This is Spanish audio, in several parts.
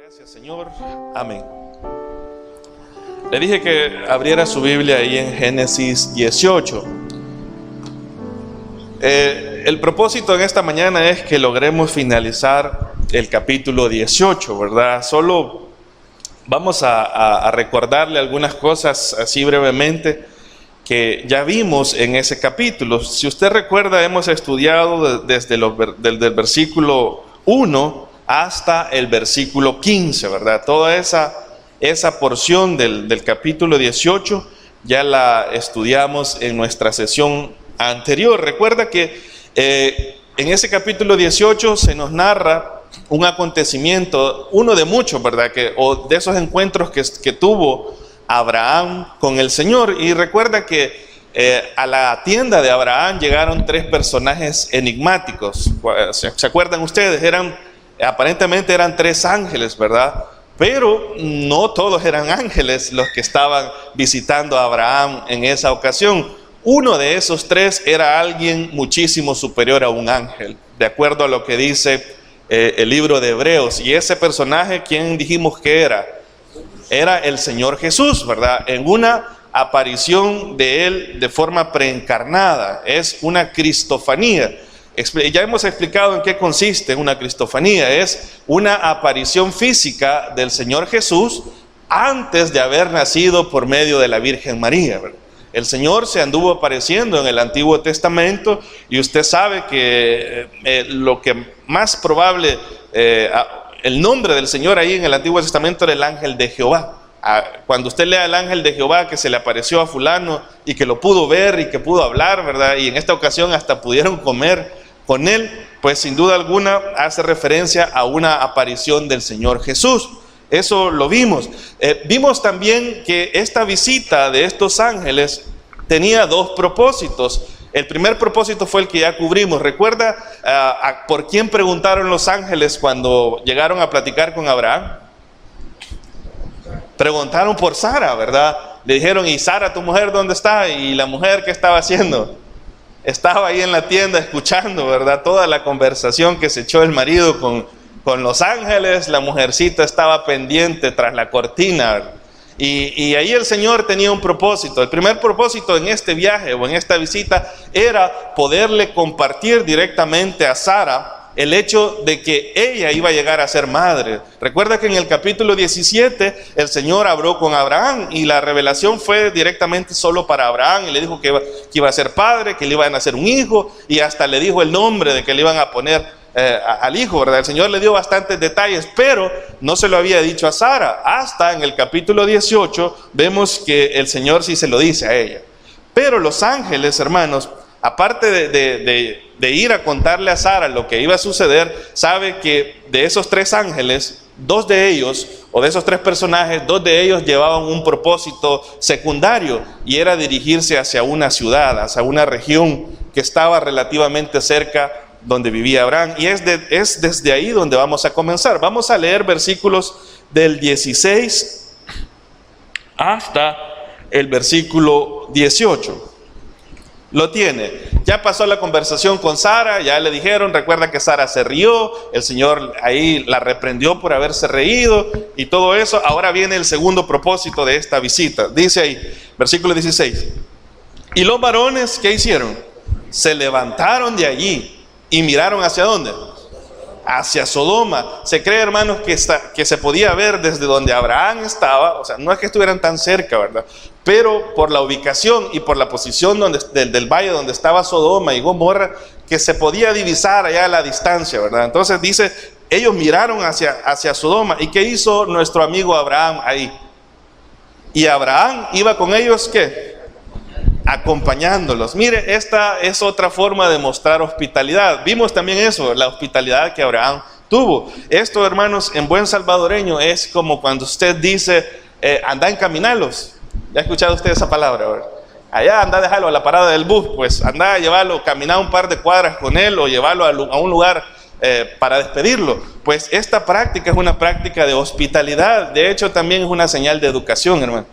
Gracias, Señor. Amén. Le dije que abriera su Biblia ahí en Génesis 18. El propósito en esta mañana es que logremos finalizar el capítulo 18, ¿verdad? Solo vamos a recordarle algunas cosas así brevemente que ya vimos en ese capítulo. Si usted recuerda, hemos estudiado desde el versículo 1 hasta el versículo 15, ¿verdad? Toda esa porción del capítulo 18 ya la estudiamos en nuestra sesión anterior. Recuerda que en ese capítulo 18 se nos narra un acontecimiento, uno de muchos, ¿verdad? O de esos encuentros que tuvo Abraham con el Señor. Y recuerda que a la tienda de Abraham llegaron tres personajes enigmáticos. ¿Se acuerdan ustedes? Aparentemente eran tres ángeles, ¿verdad? Pero no todos eran ángeles los que estaban visitando a Abraham en esa ocasión. Uno de esos tres era alguien muchísimo superior a un ángel, de acuerdo a lo que dice el libro de Hebreos. Y ese personaje, ¿quién dijimos que era? Era el Señor Jesús, ¿verdad? En una aparición de Él de forma preencarnada. Es una cristofanía. Ya hemos explicado en qué consiste una cristofanía. Es una aparición física del Señor Jesús antes de haber nacido por medio de la Virgen María, ¿verdad? El Señor se anduvo apareciendo en el Antiguo Testamento y usted sabe que lo que más probable, el nombre del Señor ahí en el Antiguo Testamento era el ángel de Jehová. Cuando usted lea el ángel de Jehová que se le apareció a fulano y que lo pudo ver y que pudo hablar, ¿verdad? Y en esta ocasión hasta pudieron comer con él, pues sin duda alguna hace referencia a una aparición del Señor Jesús. Eso lo vimos. Vimos también que esta visita de estos ángeles tenía dos propósitos. El primer propósito fue el que ya cubrimos. ¿Recuerda por quién preguntaron los ángeles cuando llegaron a platicar con Abraham? Preguntaron por Sara, ¿verdad? Le dijeron, ¿y Sara, tu mujer, dónde está? ¿Y la mujer qué estaba haciendo? Estaba ahí en la tienda escuchando, ¿verdad? Toda la conversación que se echó el marido con los ángeles. La mujercita estaba pendiente tras la cortina. Y ahí el Señor tenía un propósito. El primer propósito en este viaje o en esta visita era poderle compartir directamente a Sara el hecho de que ella iba a llegar a ser madre. Recuerda que en el capítulo 17 el Señor habló con Abraham y la revelación fue directamente solo para Abraham y le dijo que iba a ser padre, que le iba a nacer un hijo y hasta le dijo el nombre de que le iban a poner al hijo, ¿verdad? El Señor le dio bastantes detalles, pero no se lo había dicho a Sara. Hasta en el capítulo 18 vemos que el Señor sí se lo dice a ella. Pero los ángeles, hermanos, aparte de ir a contarle a Sara lo que iba a suceder, sabe que de esos tres ángeles, dos de ellos, o de esos tres personajes, dos de ellos llevaban un propósito secundario, y era dirigirse hacia una ciudad, hacia una región que estaba relativamente cerca donde vivía Abraham. Y es desde ahí donde vamos a comenzar. Vamos a leer versículos del 16 hasta el versículo 18. Lo tiene. Ya pasó la conversación con Sara, ya le dijeron, recuerda que Sara se rió, el Señor ahí la reprendió por haberse reído y todo eso. Ahora viene el segundo propósito de esta visita. Dice ahí, versículo 16. Y los varones, ¿qué hicieron? Se levantaron de allí y miraron ¿hacia dónde? Hacia Sodoma. Se cree, hermanos, que se podía ver desde donde Abraham estaba. O sea, no es que estuvieran tan cerca, ¿verdad? Pero por la ubicación y por la posición del valle donde estaba Sodoma y Gomorra, que se podía divisar allá a la distancia, ¿verdad? Entonces dice, ellos miraron hacia Sodoma. ¿Y qué hizo nuestro amigo Abraham ahí? Y Abraham iba con ellos, ¿qué? Acompañándolos. Mire, esta es otra forma de mostrar hospitalidad. Vimos también eso, la hospitalidad que Abraham tuvo. Esto, hermanos, en buen salvadoreño es como cuando usted dice, anda encaminalos. ¿Ya ha escuchado usted esa palabra, verdad? Allá anda a dejarlo a la parada del bus, pues anda a llevarlo, caminar un par de cuadras con él o llevarlo a un lugar para despedirlo. Pues esta práctica es una práctica de hospitalidad. De hecho, también es una señal de educación, hermano.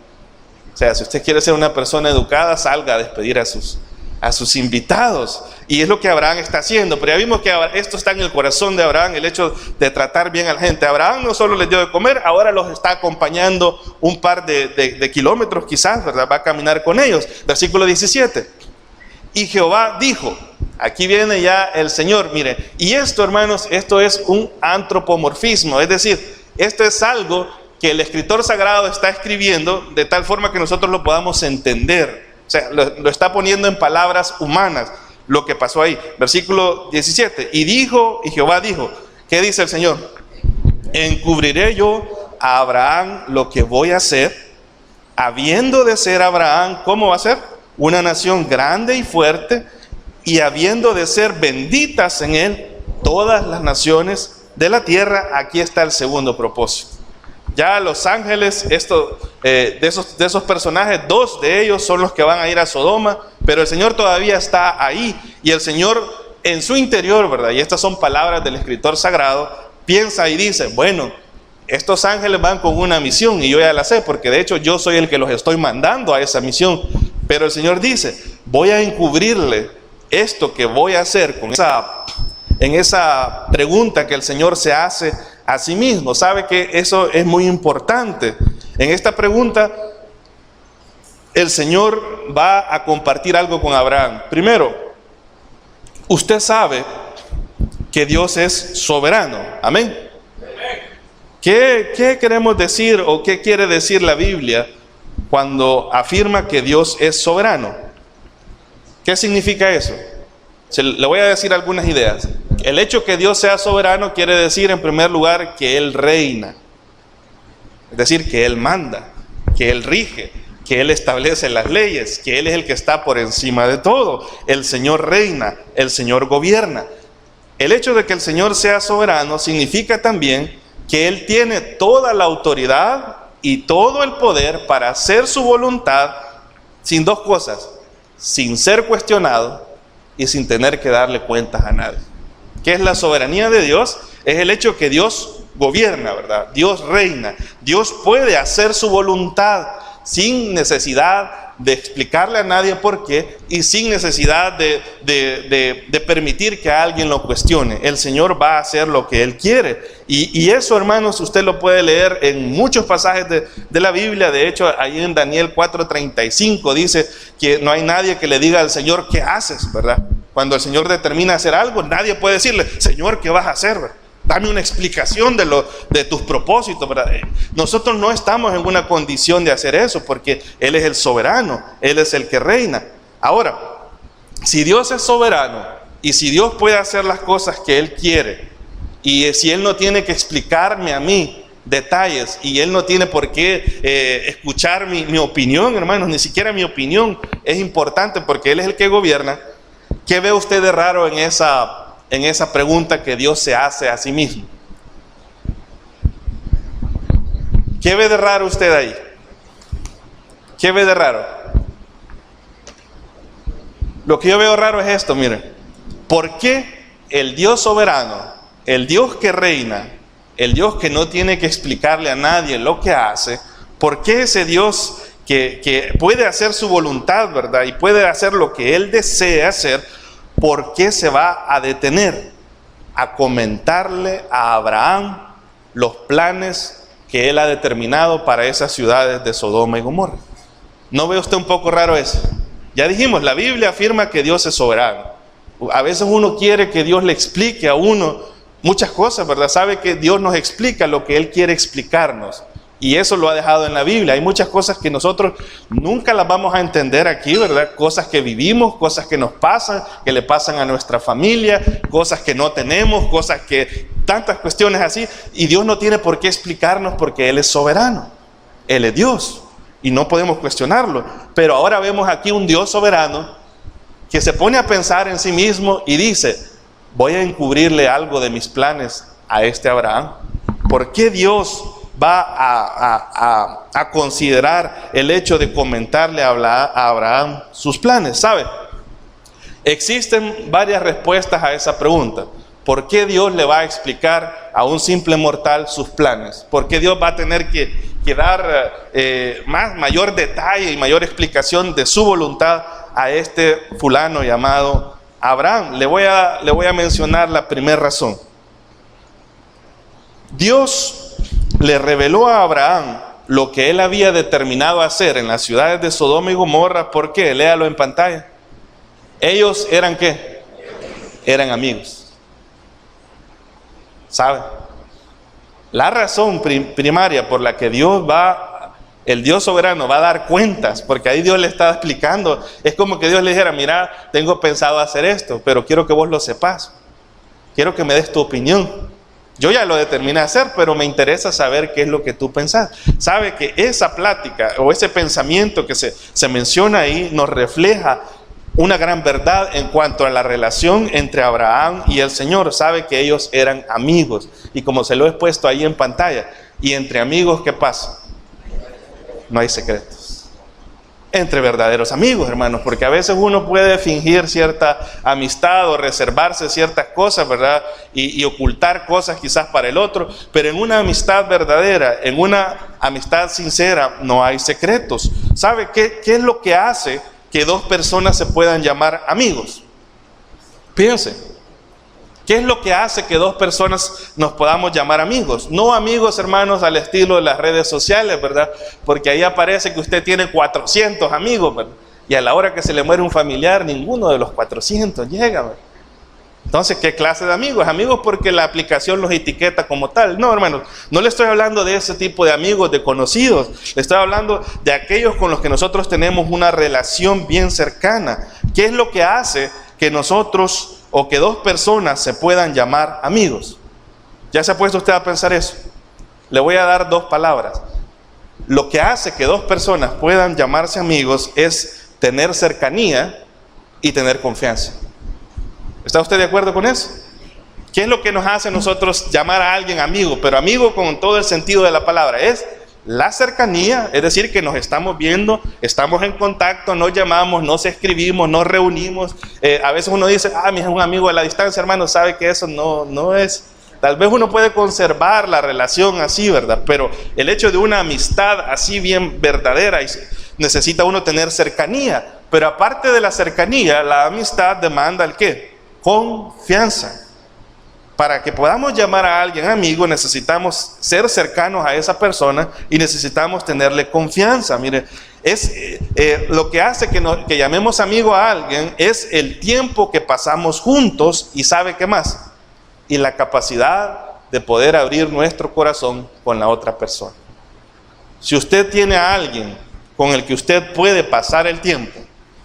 O sea, si usted quiere ser una persona educada, salga a despedir a sus a sus invitados. Y es lo que Abraham está haciendo. Pero ya vimos que esto está en el corazón de Abraham, el hecho de tratar bien a la gente. Abraham no solo les dio de comer, ahora los está acompañando un par de kilómetros quizás, ¿verdad? Va a caminar con ellos. Versículo 17. Y Jehová dijo, aquí viene ya el Señor, mire, y esto, hermanos, esto es un antropomorfismo, es decir, esto es algo que el escritor sagrado está escribiendo de tal forma que nosotros lo podamos entender. O sea, lo está poniendo en palabras humanas, lo que pasó ahí. Versículo 17. Y Jehová dijo, ¿qué dice el Señor? Encubriré yo a Abraham lo que voy a hacer, habiendo de ser Abraham, ¿cómo va a ser? Una nación grande y fuerte, y habiendo de ser benditas en él todas las naciones de la tierra. Aquí está el segundo propósito. Ya los ángeles, de esos personajes, 2 de ellos son los que van a ir a Sodoma, pero el Señor todavía está ahí, y el Señor en su interior, ¿verdad? Y estas son palabras del escritor sagrado, piensa y dice, bueno, estos ángeles van con una misión, y yo ya la sé, porque de hecho yo soy el que los estoy mandando a esa misión, pero el Señor dice, voy a encubrirle esto que voy a hacer en esa pregunta que el Señor se hace a sí mismo. Sabe que eso es muy importante. En esta pregunta, el Señor va a compartir algo con Abraham. Primero, usted sabe que Dios es soberano. Amén. ¿Qué queremos decir o qué quiere decir la Biblia cuando afirma que Dios es soberano? ¿Qué significa eso? Le voy a decir algunas ideas. El hecho que Dios sea soberano quiere decir, en primer lugar, que Él reina. Es decir, que Él manda, que Él rige, que Él establece las leyes, que Él es el que está por encima de todo. El Señor reina, el Señor gobierna. El hecho de que el Señor sea soberano significa también que Él tiene toda la autoridad y todo el poder para hacer su voluntad sin 2 cosas, sin ser cuestionado y sin tener que darle cuentas a nadie. ¿Qué es la soberanía de Dios? Es el hecho que Dios gobierna, ¿verdad? Dios reina. Dios puede hacer su voluntad sin necesidad de explicarle a nadie por qué y sin necesidad de permitir que alguien lo cuestione. El Señor va a hacer lo que Él quiere. Y eso, hermanos, usted lo puede leer en muchos pasajes de la Biblia. De hecho, ahí en Daniel 4:35 dice que no hay nadie que le diga al Señor, ¿qué haces? ¿Verdad? Cuando el Señor determina hacer algo, nadie puede decirle, Señor, ¿qué vas a hacer? ¿Verdad? Dame una explicación de tus propósitos, ¿verdad? Nosotros no estamos en una condición de hacer eso porque Él es el soberano, Él es el que reina. Ahora, si Dios es soberano y si Dios puede hacer las cosas que Él quiere, y si Él no tiene que explicarme a mí detalles, y Él no tiene por qué escuchar mi opinión, hermanos, ni siquiera mi opinión es importante porque Él es el que gobierna, ¿qué ve usted de raro en esa pregunta que Dios se hace a sí mismo? ¿Qué ve de raro usted ahí? ¿Qué ve de raro? Lo que yo veo raro es esto, miren. ¿Por qué el Dios soberano, el Dios que reina, el Dios que no tiene que explicarle a nadie lo que hace, por qué ese Dios que puede hacer su voluntad, ¿verdad? Y puede hacer lo que Él desea hacer, ¿por qué se va a detener a comentarle a Abraham los planes que Él ha determinado para esas ciudades de Sodoma y Gomorra? ¿No ve usted un poco raro eso? Ya dijimos, la Biblia afirma que Dios es soberano. A veces uno quiere que Dios le explique a uno muchas cosas, ¿verdad? Sabe que Dios nos explica lo que Él quiere explicarnos. Y eso lo ha dejado en la Biblia. Hay muchas cosas que nosotros nunca las vamos a entender aquí, ¿verdad? Cosas que vivimos, cosas que nos pasan, que le pasan a nuestra familia, cosas que no tenemos, tantas cuestiones así. Y Dios no tiene por qué explicarnos porque Él es soberano. Él es Dios y no podemos cuestionarlo. Pero ahora vemos aquí un Dios soberano que se pone a pensar en sí mismo y dice, voy a encubrirle algo de mis planes a este Abraham. ¿Por qué Dios va a considerar el hecho de comentarle a Abraham sus planes? ¿Sabe? Existen varias respuestas a esa pregunta. ¿Por qué Dios le va a explicar a un simple mortal sus planes? ¿Por qué Dios va a tener que dar mayor detalle y mayor explicación de su voluntad a este fulano llamado Abraham? Le voy a mencionar la primera razón. Dios le reveló a Abraham lo que él había determinado hacer en las ciudades de Sodoma y Gomorra. ¿Por qué? Léalo en pantalla. Ellos eran ¿qué? Eran amigos. ¿Sabe? La razón primaria por la que el Dios soberano va a dar cuentas, porque ahí Dios le está explicando, es como que Dios le dijera: mira, tengo pensado hacer esto, pero quiero que vos lo sepas. Quiero que me des tu opinión. Yo ya lo determiné a hacer, pero me interesa saber qué es lo que tú pensás. Sabe que esa plática o ese pensamiento que se menciona ahí nos refleja una gran verdad en cuanto a la relación entre Abraham y el Señor. Sabe que ellos eran amigos, y como se lo he puesto ahí en pantalla, y entre amigos, ¿qué pasa? No hay secretos. Entre verdaderos amigos, hermanos, porque a veces uno puede fingir cierta amistad o reservarse ciertas cosas, ¿verdad? Y ocultar cosas quizás para el otro, pero en una amistad verdadera, en una amistad sincera, no hay secretos. ¿Sabe qué es lo que hace que dos personas se puedan llamar amigos? Piense. ¿Qué es lo que hace que dos personas nos podamos llamar amigos? No amigos, hermanos, al estilo de las redes sociales, ¿verdad? Porque ahí aparece que usted tiene 400 amigos, ¿verdad? Y a la hora que se le muere un familiar, ninguno de los 400 llega, ¿verdad? Entonces, ¿qué clase de amigos? Amigos porque la aplicación los etiqueta como tal. No, hermanos, no le estoy hablando de ese tipo de amigos, de conocidos. Le estoy hablando de aquellos con los que nosotros tenemos una relación bien cercana. ¿Qué es lo que hace que nosotros o que dos personas se puedan llamar amigos? ¿Ya se ha puesto usted a pensar eso? Le voy a dar dos palabras. Lo que hace que dos personas puedan llamarse amigos es tener cercanía y tener confianza. ¿Está usted de acuerdo con eso? ¿Qué es lo que nos hace a nosotros llamar a alguien amigo? Pero amigo con todo el sentido de la palabra. Es la cercanía, es decir, que nos estamos viendo, estamos en contacto, nos llamamos, nos escribimos, nos reunimos. A veces uno dice: es un amigo a la distancia, hermano. Sabe que eso no es. Tal vez uno puede conservar la relación así, ¿verdad? Pero el hecho de una amistad así bien verdadera, necesita uno tener cercanía. Pero aparte de la cercanía, la amistad demanda ¿el qué? Confianza. Para que podamos llamar a alguien amigo, necesitamos ser cercanos a esa persona y necesitamos tenerle confianza. Mire, lo que hace que llamemos amigo a alguien es el tiempo que pasamos juntos, y ¿sabe qué más? Y la capacidad de poder abrir nuestro corazón con la otra persona. Si usted tiene a alguien con el que usted puede pasar el tiempo,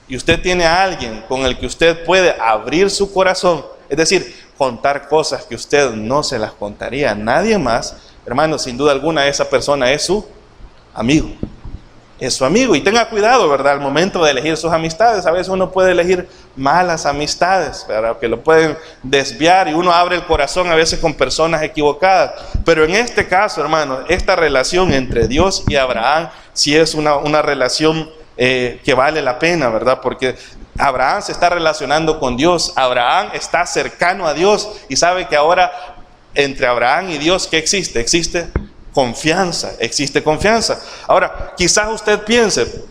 y usted tiene a alguien con el que usted puede abrir su corazón, es decir, contar cosas que usted no se las contaría a nadie más, hermano, sin duda alguna esa persona es su amigo. Es su amigo. Y tenga cuidado, ¿verdad? Al momento de elegir sus amistades. A veces uno puede elegir malas amistades, ¿verdad? Que lo pueden desviar, y uno abre el corazón a veces con personas equivocadas. Pero en este caso, hermano, esta relación entre Dios y Abraham sí es una relación que vale la pena, ¿verdad? Porque Abraham se está relacionando con Dios. Abraham está cercano a Dios, y sabe que ahora entre Abraham y Dios, ¿qué existe? Existe confianza, existe confianza. Ahora, quizás usted piense: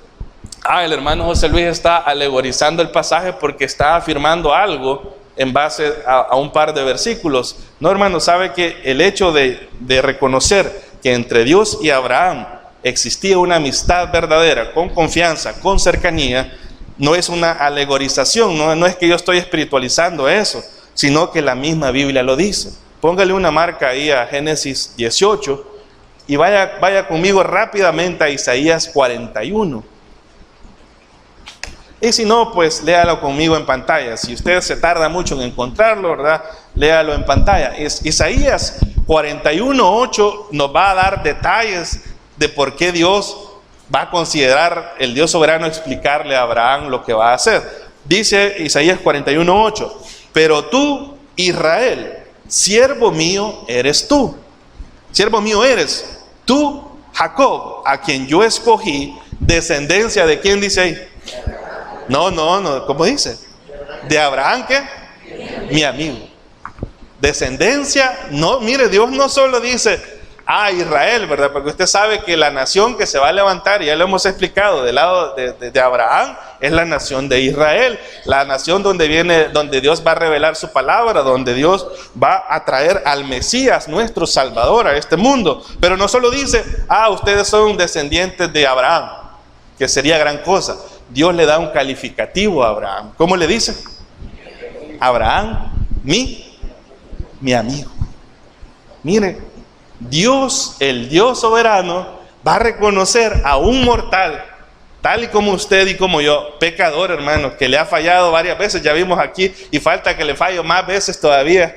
el hermano José Luis está alegorizando el pasaje porque está afirmando algo en base a un par de versículos. No, hermano, sabe que el hecho de reconocer que entre Dios y Abraham existía una amistad verdadera, con confianza, con cercanía, no es una alegorización, no es que yo estoy espiritualizando eso, sino que la misma Biblia lo dice. Póngale una marca ahí a Génesis 18 y vaya conmigo rápidamente a Isaías 41. Y si no, pues léalo conmigo en pantalla. Si usted se tarda mucho en encontrarlo, ¿verdad? Léalo en pantalla. Isaías 41:8 nos va a dar detalles de por qué Dios va a considerar, el Dios soberano, explicarle a Abraham lo que va a hacer. Dice Isaías 41:8: pero tú, Israel, siervo mío eres tú. Siervo mío eres tú, Jacob, a quien yo escogí, descendencia de ¿quién dice ahí? No, ¿cómo dice? ¿De Abraham qué? Mi amigo. Descendencia, no, mire, Dios no solo dice Israel, ¿verdad? Porque usted sabe que la nación que se va a levantar, ya lo hemos explicado, del lado de Abraham, es la nación de Israel, la nación donde Dios va a revelar su palabra, donde Dios va a traer al Mesías, nuestro Salvador, a este mundo. Pero no solo dice, ustedes son descendientes de Abraham, que sería gran cosa. Dios le da un calificativo a Abraham. ¿Cómo le dice? Abraham, mi amigo. Mire, Dios, el Dios soberano, va a reconocer a un mortal, tal y como usted y como yo, pecador, hermano, que le ha fallado varias veces, ya vimos aquí, y falta que le falle más veces todavía,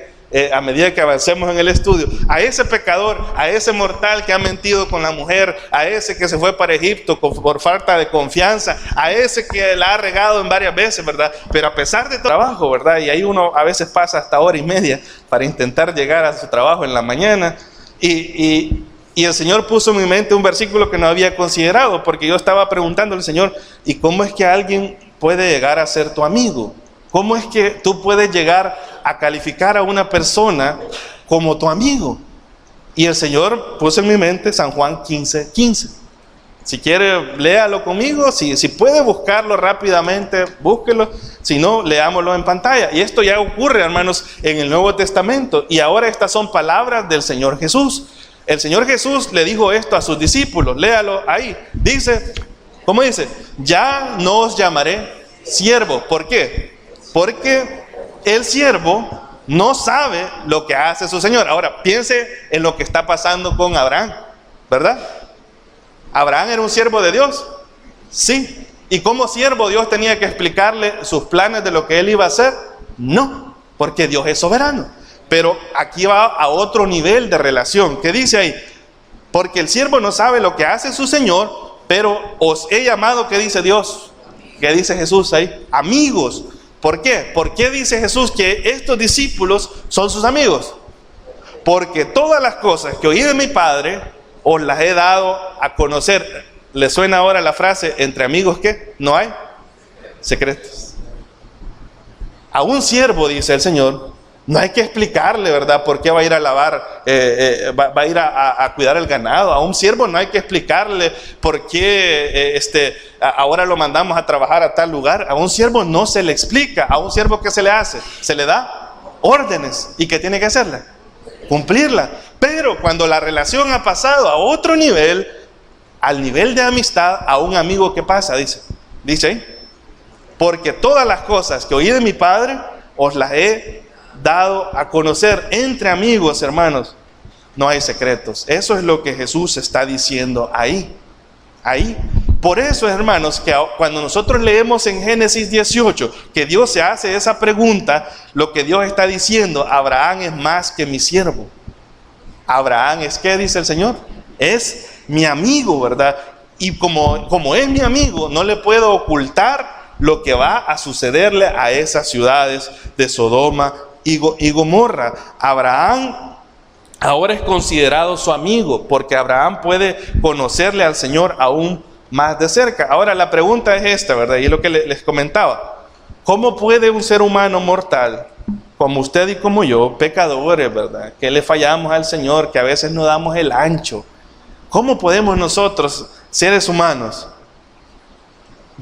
a medida que avancemos en el estudio. A ese pecador, a ese mortal que ha mentido con la mujer, a ese que se fue para Egipto por falta de confianza, a ese que la ha regado en varias veces, ¿verdad? Pero a pesar de todo trabajo, ¿verdad? Y ahí uno a veces pasa hasta hora y media para intentar llegar a su trabajo en la mañana. Y el Señor puso en mi mente un versículo que no había considerado, porque yo estaba preguntándole al Señor, ¿y cómo es que alguien puede llegar a ser tu amigo? ¿Cómo es que tú puedes llegar a calificar a una persona como tu amigo? Y el Señor puso en mi mente San Juan 15:15. Si quiere, léalo conmigo. Si puede buscarlo rápidamente, búsquelo. Si no, leámoslo en pantalla. Y esto ya ocurre, hermanos, en el Nuevo Testamento. Y ahora estas son palabras del Señor Jesús. El Señor Jesús le dijo esto a sus discípulos. Léalo ahí. Dice, ¿cómo dice? Ya no os llamaré siervo. ¿Por qué? Porque el siervo no sabe lo que hace su Señor. Ahora, piense en lo que está pasando con Abraham, ¿verdad? ¿Abraham era un siervo de Dios? Sí. ¿Y como siervo Dios tenía que explicarle sus planes de lo que él iba a hacer? No, porque Dios es soberano. Pero aquí va a otro nivel de relación. ¿Qué dice ahí? Porque el siervo no sabe lo que hace su Señor, pero os he llamado, ¿qué dice Dios? ¿Qué dice Jesús ahí? Amigos. ¿Por qué? ¿Por qué dice Jesús que estos discípulos son sus amigos? Porque todas las cosas que oí de mi Padre os las he dado a conocer. ¿Le suena ahora la frase, entre amigos qué? ¿No hay secretos? A un siervo, dice el Señor, no hay que explicarle, ¿verdad?, por qué va a ir a lavar, va a ir a cuidar el ganado. A un siervo no hay que explicarle por qué ahora lo mandamos a trabajar a tal lugar. A un siervo no se le explica. A un siervo, ¿qué se le hace? Se le da órdenes. ¿Y qué tiene que hacerla? Cumplirla. Pero cuando la relación ha pasado a otro nivel, al nivel de amistad, a un amigo, ¿qué pasa? Dice ahí, porque todas las cosas que oí de mi Padre os las he dado a conocer. Entre amigos, hermanos, no hay secretos. Eso es lo que Jesús está diciendo ahí. Por eso, hermanos, que cuando nosotros leemos en Génesis 18 que Dios se hace esa pregunta, lo que Dios está diciendo, Abraham es más que mi siervo. Abraham es, ¿qué dice el Señor? Es mi amigo, ¿verdad? Y como es mi amigo, no le puedo ocultar lo que va a sucederle a esas ciudades de Sodoma y Gomorra. Abraham ahora es considerado su amigo, porque Abraham puede conocerle al Señor aún más de cerca. Ahora la pregunta es esta, ¿verdad? Y es lo que les comentaba. ¿Cómo puede un ser humano mortal, como usted y como yo, pecadores, ¿verdad?, que le fallamos al Señor, que a veces no damos el ancho, cómo podemos nosotros, seres humanos,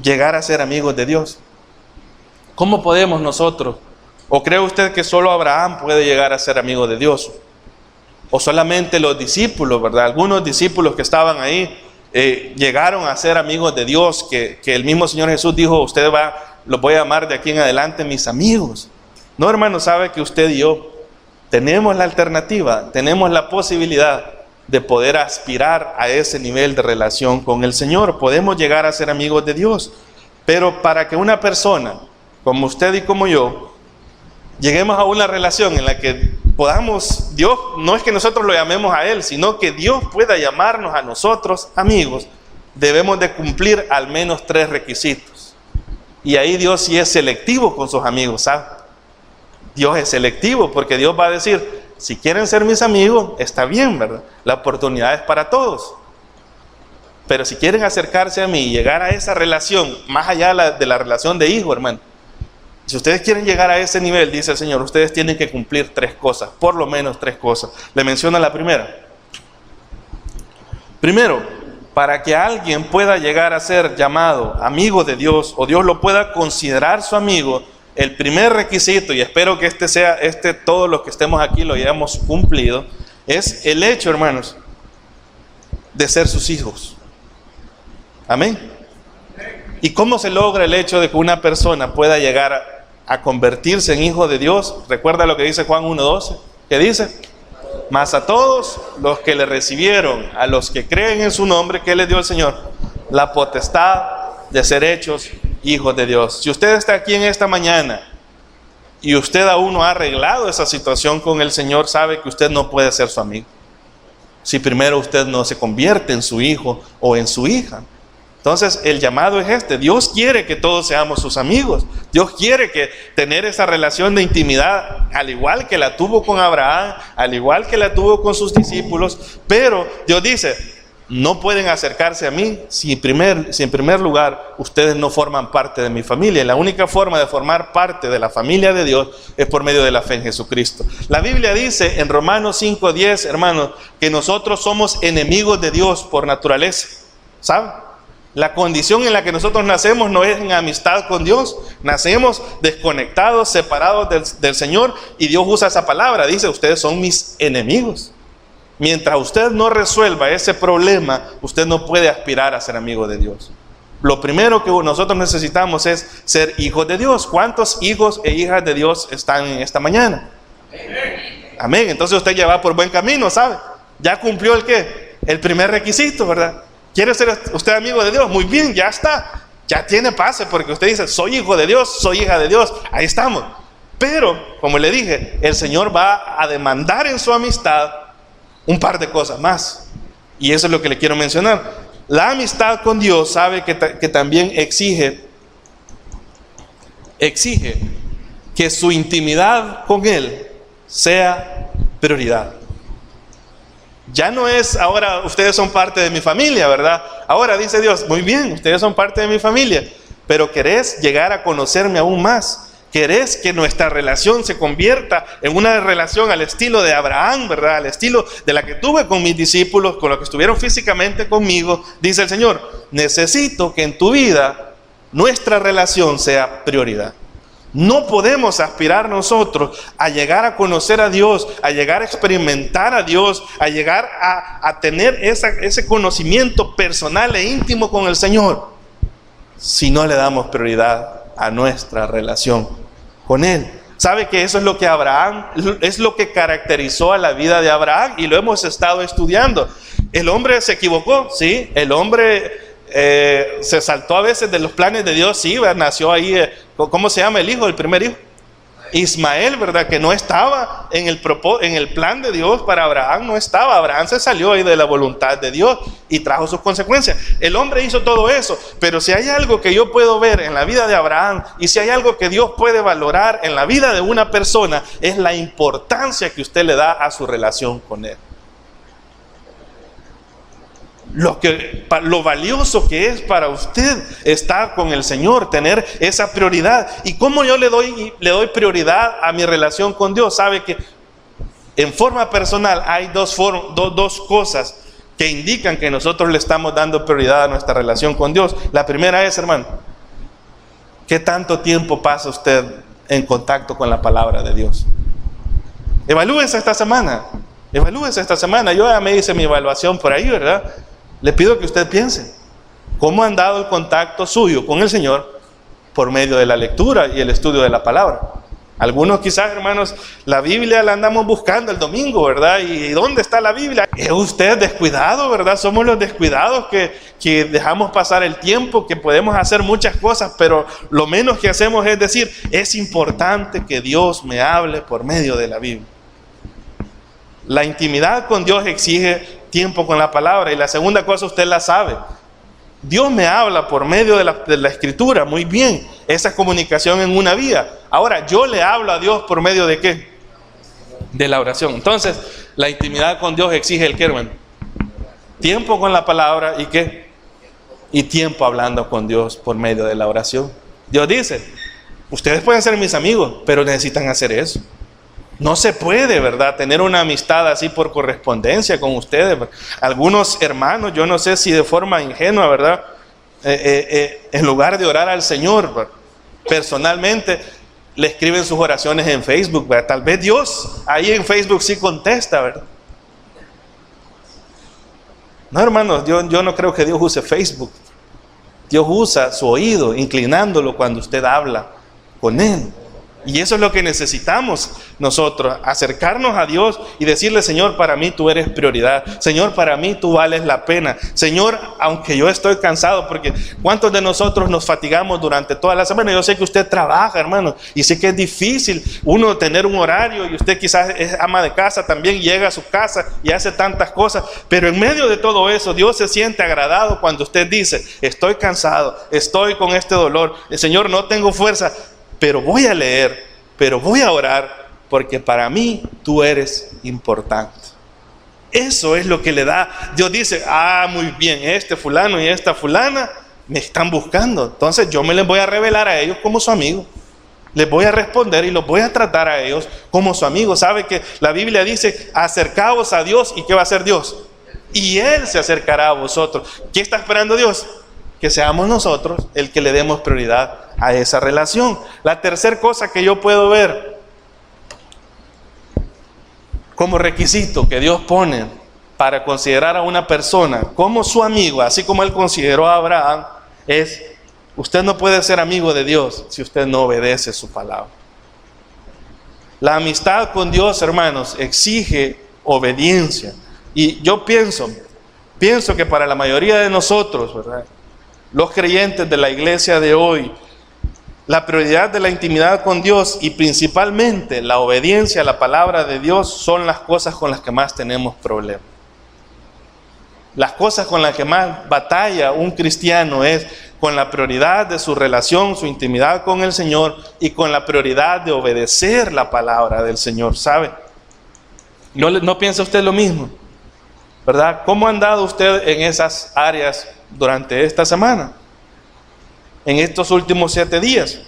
llegar a ser amigos de Dios? ¿Cómo podemos nosotros? ¿O cree usted que solo Abraham puede llegar a ser amigo de Dios? ¿O solamente los discípulos, verdad? Algunos discípulos que estaban ahí llegaron a ser amigos de Dios, que el mismo Señor Jesús dijo, los voy a llamar de aquí en adelante mis amigos. No, hermano, sabe que usted y yo tenemos la alternativa, tenemos la posibilidad de poder aspirar a ese nivel de relación con el Señor. Podemos llegar a ser amigos de Dios. Pero para que una persona, como usted y como yo, lleguemos a una relación en la que podamos, Dios, no es que nosotros lo llamemos a Él, sino que Dios pueda llamarnos a nosotros amigos, debemos de cumplir al menos 3 requisitos. Y ahí Dios sí es selectivo con sus amigos, ¿sabe? Dios es selectivo, porque Dios va a decir, si quieren ser mis amigos, está bien, ¿verdad? La oportunidad es para todos. Pero si quieren acercarse a mí y llegar a esa relación, más allá de la relación de hijo, hermano, si ustedes quieren llegar a ese nivel, dice el Señor, ustedes tienen que cumplir 3 cosas, por lo menos 3 cosas. Le menciona la primera. Primero, para que alguien pueda llegar a ser llamado amigo de Dios, o Dios lo pueda considerar su amigo, el primer requisito, y espero que todos los que estemos aquí lo hayamos cumplido, es el hecho, hermanos, de ser sus hijos. Amén. ¿Y cómo se logra el hecho de que una persona pueda llegar a convertirse en hijo de Dios? Recuerda lo que dice Juan 1:12, ¿qué dice? Mas a todos los que le recibieron, a los que creen en su nombre, ¿qué les dio el Señor? La potestad de ser hechos hijos de Dios. Si usted está aquí en esta mañana y usted aún no ha arreglado esa situación con el Señor, sabe que usted no puede ser su amigo si primero usted no se convierte en su hijo o en su hija. Entonces el llamado es este: Dios quiere que todos seamos sus amigos. Dios quiere que tener esa relación de intimidad, al igual que la tuvo con Abraham, al igual que la tuvo con sus discípulos. Pero Dios dice: no pueden acercarse a mí si en primer lugar ustedes no forman parte de mi familia. Y la única forma de formar parte de la familia de Dios es por medio de la fe en Jesucristo. La Biblia dice en Romanos 5:10, hermanos, que nosotros somos enemigos de Dios por naturaleza. ¿Saben? La condición en la que nosotros nacemos no es en amistad con Dios. Nacemos desconectados, separados del Señor, y Dios usa esa palabra. Dice: ustedes son mis enemigos. Mientras usted no resuelva ese problema, usted no puede aspirar a ser amigo de Dios. Lo primero que nosotros necesitamos es ser hijos de Dios. ¿Cuántos hijos e hijas de Dios están en esta mañana? Amén. Entonces usted ya va por buen camino, ¿sabe? Ya cumplió el ¿qué? El primer requisito, ¿verdad? ¿Quiere ser usted amigo de Dios? Muy bien, ya está. Ya tiene pase, porque usted dice: soy hijo de Dios, soy hija de Dios. Ahí estamos. Pero, como le dije, el Señor va a demandar en su amistad un par de cosas más. Y eso es lo que le quiero mencionar. La amistad con Dios, sabe que también exige que su intimidad con Él sea prioridad. Ya no es ahora ustedes son parte de mi familia, ¿verdad? Ahora dice Dios: muy bien, ustedes son parte de mi familia, pero ¿querés llegar a conocerme aún más? ¿Querés que nuestra relación se convierta en una relación al estilo de Abraham, ¿verdad? Al estilo de la que tuve con mis discípulos, con los que estuvieron físicamente conmigo. Dice el Señor: necesito que en tu vida nuestra relación sea prioridad. No podemos aspirar nosotros a llegar a conocer a Dios, a llegar a experimentar a Dios, a llegar a tener ese conocimiento personal e íntimo con el Señor, si no le damos prioridad a nuestra relación con Él. ¿Sabe que eso es lo que es lo que caracterizó a la vida de Abraham? Y lo hemos estado estudiando. El hombre se equivocó, ¿sí? El hombre se saltó a veces de los planes de Dios, sí, nació ahí, ¿cómo se llama el hijo, el primer hijo? Ismael, ¿verdad? Que no estaba en el plan de Dios para Abraham, no estaba. Abraham se salió ahí de la voluntad de Dios y trajo sus consecuencias. El hombre hizo todo eso, pero si hay algo que yo puedo ver en la vida de Abraham, y si hay algo que Dios puede valorar en la vida de una persona, es la importancia que usted le da a su relación con Él. Lo valioso que es para usted estar con el Señor, tener esa prioridad. ¿Y cómo yo le doy prioridad a mi relación con Dios? Sabe que en forma personal hay dos cosas que indican que nosotros le estamos dando prioridad a nuestra relación con Dios. La primera es, hermano, ¿qué tanto tiempo pasa usted en contacto con la palabra de Dios? Evalúese esta semana. Yo ya me hice mi evaluación por ahí, ¿verdad? Le pido que usted piense, ¿cómo han dado el contacto suyo con el Señor por medio de la lectura y el estudio de la palabra? Algunos quizás, hermanos, la Biblia la andamos buscando el domingo, ¿verdad? ¿Y dónde está la Biblia? ¿Es usted descuidado, verdad? Somos los descuidados que dejamos pasar el tiempo, que podemos hacer muchas cosas, pero lo menos que hacemos es decir: es importante que Dios me hable por medio de la Biblia. La intimidad con Dios exige tiempo con la palabra. Y la segunda cosa usted la sabe: Dios me habla por medio de la escritura, muy bien, esa es comunicación en una vía. Ahora yo le hablo a Dios por medio de ¿qué? De la oración. Entonces la intimidad con Dios exige el ¿qué, hermano? Tiempo con la palabra y ¿qué? Y tiempo hablando con Dios por medio de la oración. Dios dice: ustedes pueden ser mis amigos, pero necesitan hacer eso. No se puede, ¿verdad?, tener una amistad así por correspondencia con ustedes. Algunos hermanos, yo no sé si de forma ingenua, ¿verdad?, en lugar de orar al Señor, ¿verdad?, personalmente, le escriben sus oraciones en Facebook, ¿verdad? Tal vez Dios ahí en Facebook sí contesta, ¿verdad? No, hermanos, yo no creo que Dios use Facebook. Dios usa su oído, inclinándolo cuando usted habla con Él. Y eso es lo que necesitamos nosotros, acercarnos a Dios y decirle: Señor, para mí tú eres prioridad. Señor, para mí tú vales la pena. Señor, aunque yo estoy cansado, porque ¿cuántos de nosotros nos fatigamos durante toda la semana? Yo sé que usted trabaja, hermano, y sé que es difícil uno tener un horario, y usted quizás es ama de casa también, llega a su casa y hace tantas cosas, pero en medio de todo eso, Dios se siente agradado cuando usted dice: estoy cansado, estoy con este dolor, Señor, no tengo fuerza, pero voy a leer, pero voy a orar, porque para mí tú eres importante. Eso es lo que le da. Dios dice: muy bien, este fulano y esta fulana me están buscando, entonces yo me les voy a revelar a ellos como su amigo. Les voy a responder y los voy a tratar a ellos como su amigo. ¿Sabe que la Biblia dice: acercaos a Dios? ¿Y qué va a hacer Dios? Y Él se acercará a vosotros. ¿Qué está esperando Dios? Que seamos nosotros el que le demos prioridad a esa relación. La tercera cosa que yo puedo ver como requisito que Dios pone para considerar a una persona como su amigo, así como Él consideró a Abraham, es: usted no puede ser amigo de Dios si usted no obedece su palabra. La amistad con Dios, hermanos, exige obediencia. Y yo pienso que para la mayoría de nosotros, ¿verdad?, los creyentes de la iglesia de hoy, la prioridad de la intimidad con Dios y principalmente la obediencia a la palabra de Dios son las cosas con las que más tenemos problemas. Las cosas con las que más batalla un cristiano es con la prioridad de su relación, su intimidad con el Señor, y con la prioridad de obedecer la palabra del Señor, ¿sabe? ¿No piensa usted lo mismo? ¿Verdad? ¿Cómo ha andado usted en esas áreas durante esta semana? En estos últimos 7 días.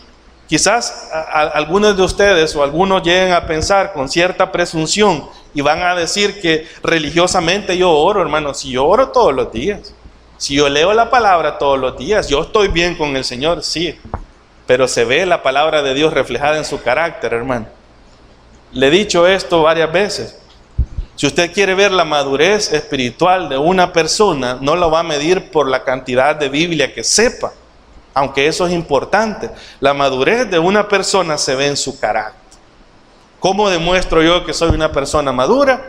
Quizás algunos de ustedes o algunos lleguen a pensar con cierta presunción y van a decir que religiosamente yo oro, hermano. Si yo oro todos los días, si yo leo la palabra todos los días, yo estoy bien con el Señor, sí. Pero se ve la palabra de Dios reflejada en su carácter, hermano. Le he dicho esto varias veces. Si usted quiere ver la madurez espiritual de una persona, no lo va a medir por la cantidad de Biblia que sepa, aunque eso es importante. La madurez de una persona se ve en su carácter. ¿Cómo demuestro yo que soy una persona madura?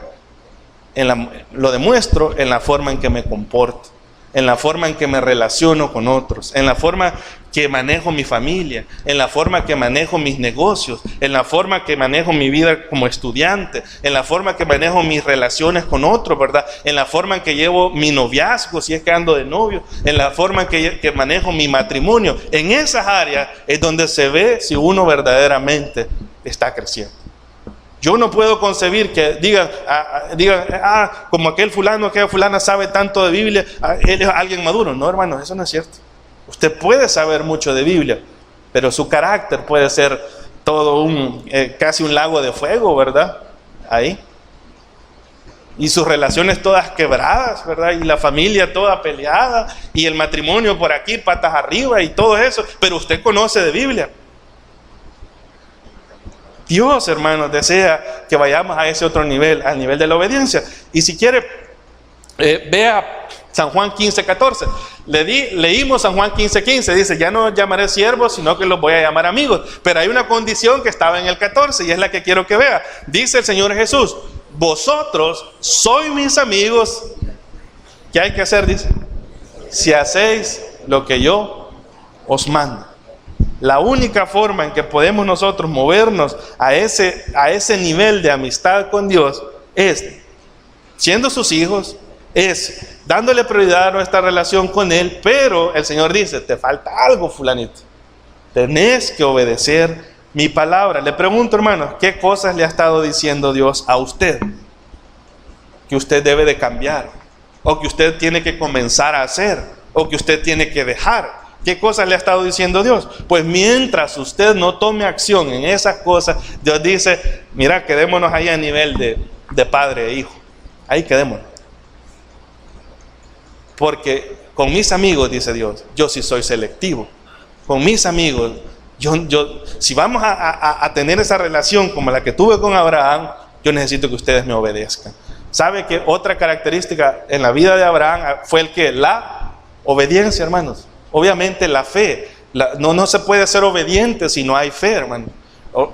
Lo demuestro en la forma en que me comporto, en la forma en que me relaciono con otros, en la forma que manejo mi familia, en la forma que manejo mis negocios, en la forma que manejo mi vida como estudiante, en la forma que manejo mis relaciones con otros, ¿verdad? En la forma en que llevo mi noviazgo, si es que ando de novio, en la forma en que manejo mi matrimonio. En esas áreas es donde se ve si uno verdaderamente está creciendo. Yo no puedo concebir que digan, como aquel fulano, aquella fulana sabe tanto de Biblia, él es alguien maduro. No, hermano, eso no es cierto. Usted puede saber mucho de Biblia, pero su carácter puede ser todo casi un lago de fuego, ¿verdad? Ahí. Y sus relaciones todas quebradas, ¿verdad? Y la familia toda peleada, y el matrimonio por aquí, patas arriba y todo eso, pero usted conoce de Biblia. Dios, hermanos, desea que vayamos a ese otro nivel, al nivel de la obediencia. Y si quiere, vea San Juan 15:14. Leímos San Juan 15:15. Dice: ya no llamaré siervos, sino que los voy a llamar amigos. Pero hay una condición que estaba en el 14 y es la que quiero que vea. Dice el Señor Jesús: vosotros sois mis amigos. ¿Qué hay que hacer? Dice: si hacéis lo que yo os mando. La única forma en que podemos nosotros movernos a ese nivel de amistad con Dios es siendo sus hijos, es dándole prioridad a nuestra relación con Él. Pero el Señor dice: te falta algo, fulanito. Tenés que obedecer mi palabra. Le pregunto, hermanos, ¿qué cosas le ha estado diciendo Dios a usted que usted debe de cambiar, o que usted tiene que comenzar a hacer, o que usted tiene que dejar? ¿Qué cosas le ha estado diciendo Dios? Pues mientras usted no tome acción en esas cosas, Dios dice, mira, quedémonos ahí a nivel de padre e hijo. Ahí quedémonos. Porque con mis amigos, dice Dios, yo sí soy selectivo. Con mis amigos, si vamos a tener esa relación como la que tuve con Abraham, yo necesito que ustedes me obedezcan. ¿Sabe que otra característica en la vida de Abraham fue la obediencia, hermanos? Obviamente la fe. No se puede ser obediente si no hay fe, hermano.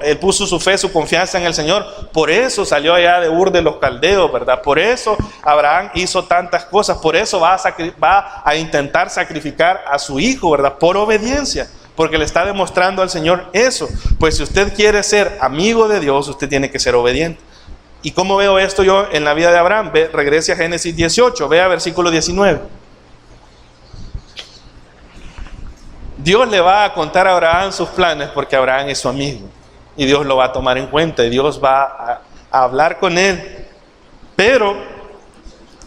Él puso su fe, su confianza en el Señor. Por eso salió allá de Ur de los Caldeos, ¿verdad? Por eso Abraham hizo tantas cosas. Por eso va a intentar sacrificar a su hijo, ¿verdad? Por obediencia. Porque le está demostrando al Señor eso. Pues si usted quiere ser amigo de Dios, usted tiene que ser obediente. ¿Y cómo veo esto yo en la vida de Abraham? Regrese a Génesis 18, vea versículo 19. Dios le va a contar a Abraham sus planes porque Abraham es su amigo. Y Dios lo va a tomar en cuenta y Dios va a hablar con él. Pero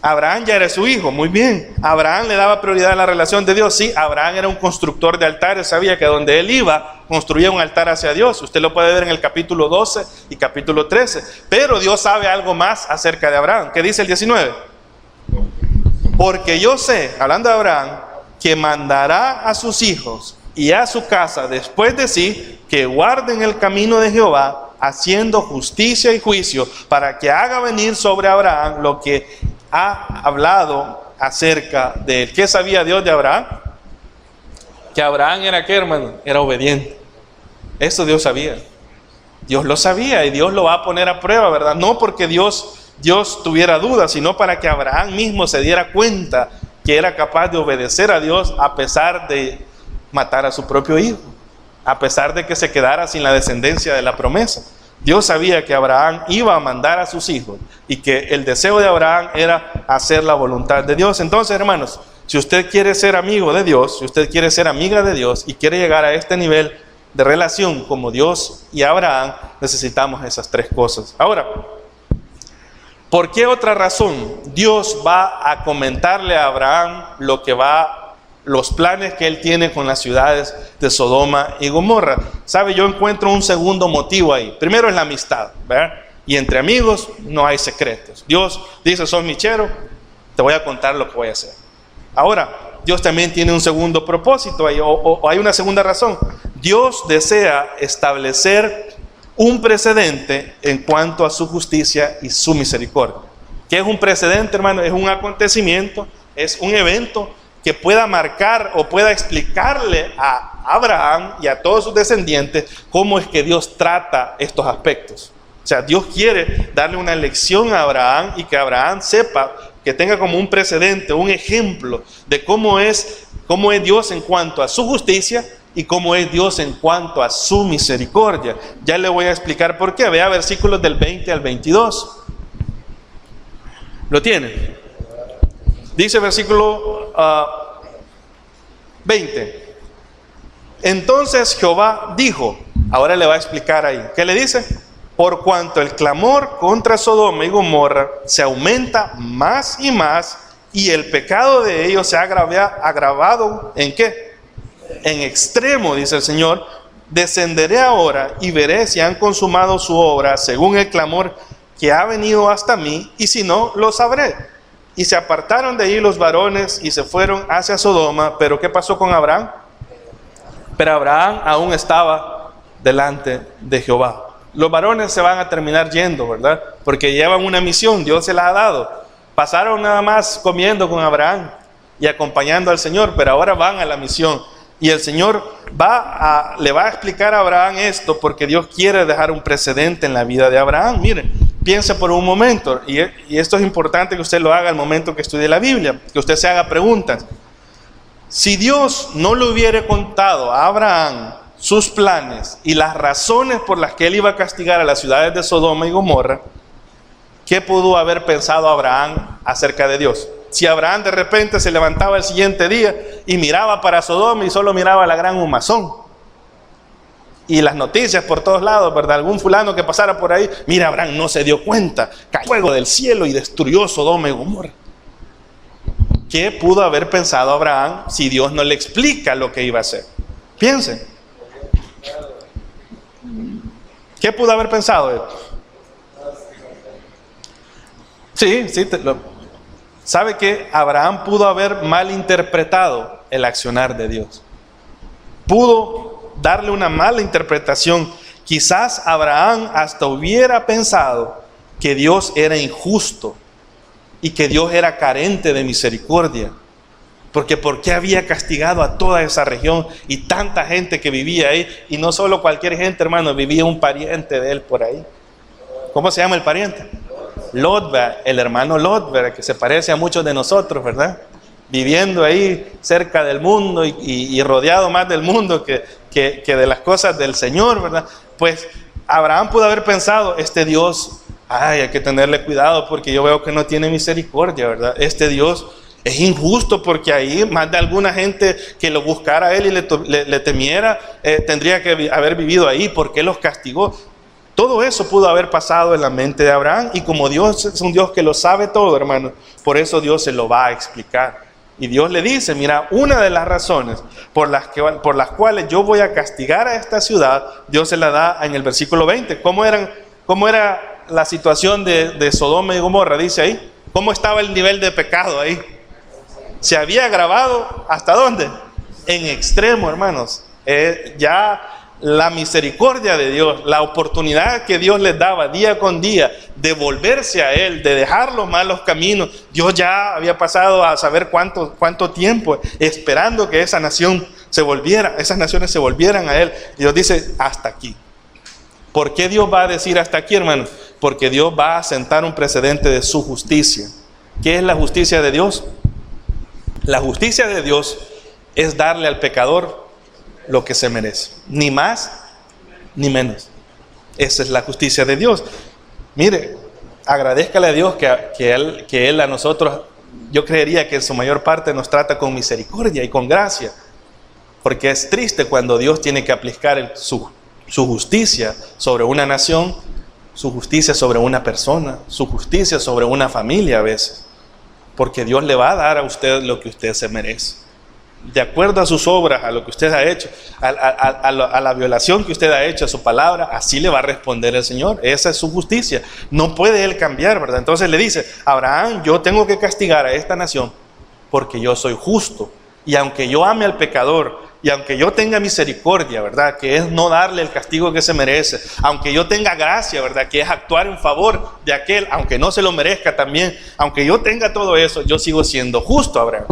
Abraham ya era su hijo, muy bien. Abraham le daba prioridad a la relación de Dios. Sí, Abraham era un constructor de altares, sabía que donde él iba, construía un altar hacia Dios. Usted lo puede ver en el capítulo 12 y capítulo 13. Pero Dios sabe algo más acerca de Abraham. ¿Qué dice el 19? Porque yo sé, hablando de Abraham, que mandará a sus hijos y a su casa después de sí, que guarden el camino de Jehová, haciendo justicia y juicio, para que haga venir sobre Abraham lo que ha hablado acerca de él. ¿Qué sabía Dios de Abraham? Que Abraham era, ¿qué, hermano? Era obediente. Eso Dios sabía. Dios lo sabía y Dios lo va a poner a prueba, ¿verdad? No porque Dios tuviera dudas, sino para que Abraham mismo se diera cuenta que era capaz de obedecer a Dios a pesar de matar a su propio hijo, a pesar de que se quedara sin la descendencia de la promesa. Dios sabía que Abraham iba a mandar a sus hijos y que el deseo de Abraham era hacer la voluntad de Dios. Entonces, hermanos, si usted quiere ser amigo de Dios, si usted quiere ser amiga de Dios y quiere llegar a este nivel de relación como Dios y Abraham, necesitamos esas tres cosas. Ahora, ¿por qué otra razón Dios va a comentarle a Abraham los planes que él tiene con las ciudades de Sodoma y Gomorra? ¿Sabe? Yo encuentro un segundo motivo ahí. Primero es la amistad, ¿verdad? Y entre amigos no hay secretos. Dios dice, sos mi chero, te voy a contar lo que voy a hacer. Ahora, Dios también tiene un segundo propósito ahí, o hay una segunda razón. Dios desea establecer un precedente en cuanto a su justicia y su misericordia. ¿Qué es un precedente, hermano? Es un acontecimiento, es un evento que pueda marcar o pueda explicarle a Abraham y a todos sus descendientes cómo es que Dios trata estos aspectos. O sea, Dios quiere darle una lección a Abraham y que Abraham sepa, que tenga como un precedente, un ejemplo de cómo es Dios en cuanto a su justicia y cómo es Dios en cuanto a su misericordia. Ya le voy a explicar por qué. Vea versículos del 20 al 22. ¿Lo tienen? Dice versículo 20. Entonces Jehová dijo, ahora le va a explicar ahí. ¿Qué le dice? Por cuanto el clamor contra Sodoma y Gomorra se aumenta más y más, y el pecado de ellos se ha agravado, ¿en qué? En extremo, dice el Señor, descenderé ahora y veré si han consumado su obra según el clamor que ha venido hasta mí, y si no, lo sabré. Y se apartaron de allí los varones y se fueron hacia Sodoma. Pero ¿qué pasó con Abraham? Pero Abraham aún estaba delante de Jehová. Los varones se van a terminar yendo, ¿verdad? Porque llevan una misión, Dios se la ha dado. Pasaron nada más comiendo con Abraham y acompañando al Señor, pero ahora van a la misión. Y el Señor le va a explicar a Abraham esto porque Dios quiere dejar un precedente en la vida de Abraham. Miren, piense por un momento, y esto es importante que usted lo haga al momento que estudie la Biblia, que usted se haga preguntas. Si Dios no le hubiera contado a Abraham sus planes y las razones por las que él iba a castigar a las ciudades de Sodoma y Gomorra, ¿qué pudo haber pensado Abraham acerca de Dios? Si Abraham de repente se levantaba el siguiente día y miraba para Sodoma y solo miraba la gran humazón, y las noticias por todos lados, ¿verdad? Algún fulano que pasara por ahí, mira, Abraham no se dio cuenta, cayó fuego del cielo y destruyó Sodoma y Gomorra. ¿Qué pudo haber pensado Abraham si Dios no le explica lo que iba a hacer? Piensen. ¿Qué pudo haber pensado él? Sí, ¿sabe que Abraham pudo haber malinterpretado el accionar de Dios? Pudo darle una mala interpretación. Quizás Abraham hasta hubiera pensado que Dios era injusto y que Dios era carente de misericordia. Porque ¿por qué había castigado a toda esa región y tanta gente que vivía ahí? Y no solo cualquier gente, hermano, vivía un pariente de él por ahí. ¿Cómo se llama el pariente? Lot, el hermano Lot, ¿verdad? Que se parece a muchos de nosotros, ¿verdad? Viviendo ahí cerca del mundo y rodeado más del mundo que de las cosas del Señor, ¿verdad? Pues Abraham pudo haber pensado, este Dios, hay que tenerle cuidado porque yo veo que no tiene misericordia, ¿verdad? Este Dios es injusto porque ahí más de alguna gente que lo buscara a él y le temiera, tendría que haber vivido ahí. ¿Por qué los castigó? Todo eso pudo haber pasado en la mente de Abraham, y como Dios es un Dios que lo sabe todo, hermano, por eso Dios se lo va a explicar. Y Dios le dice, mira, una de las razones por las cuales yo voy a castigar a esta ciudad, Dios se la da en el versículo 20. ¿Cómo era la situación de Sodoma y Gomorra? Dice ahí, ¿cómo estaba el nivel de pecado ahí? Se había agravado, ¿hasta dónde? En extremo, hermanos. Ya la misericordia de Dios, la oportunidad que Dios les daba día con día de volverse a Él, de dejar los malos caminos. Dios ya había pasado a saber cuánto tiempo esperando que esa nación esas naciones se volvieran a Él. Dios dice, hasta aquí. ¿Por qué Dios va a decir hasta aquí, hermano? Porque Dios va a sentar un precedente de su justicia. ¿Qué es la justicia de Dios? La justicia de Dios es darle al pecador lo que se merece, ni más ni menos. Esa es la justicia de Dios. Mire, agradézcale a Dios que Él a nosotros, yo creería que en su mayor parte nos trata con misericordia y con gracia, porque es triste cuando Dios tiene que aplicar su justicia sobre una nación, su justicia sobre una persona, su justicia sobre una familia a veces, porque Dios le va a dar a usted lo que usted se merece. De acuerdo a sus obras, a lo que usted ha hecho, a la violación que usted ha hecho a su palabra, así le va a responder el Señor. Esa es su justicia. No puede Él cambiar, ¿verdad? Entonces le dice, Abraham, yo tengo que castigar a esta nación porque yo soy justo. Y aunque yo ame al pecador, y aunque yo tenga misericordia, ¿verdad? Que es no darle el castigo que se merece. Aunque yo tenga gracia, ¿verdad? Que es actuar en favor de aquel, aunque no se lo merezca también. Aunque yo tenga todo eso, yo sigo siendo justo, Abraham.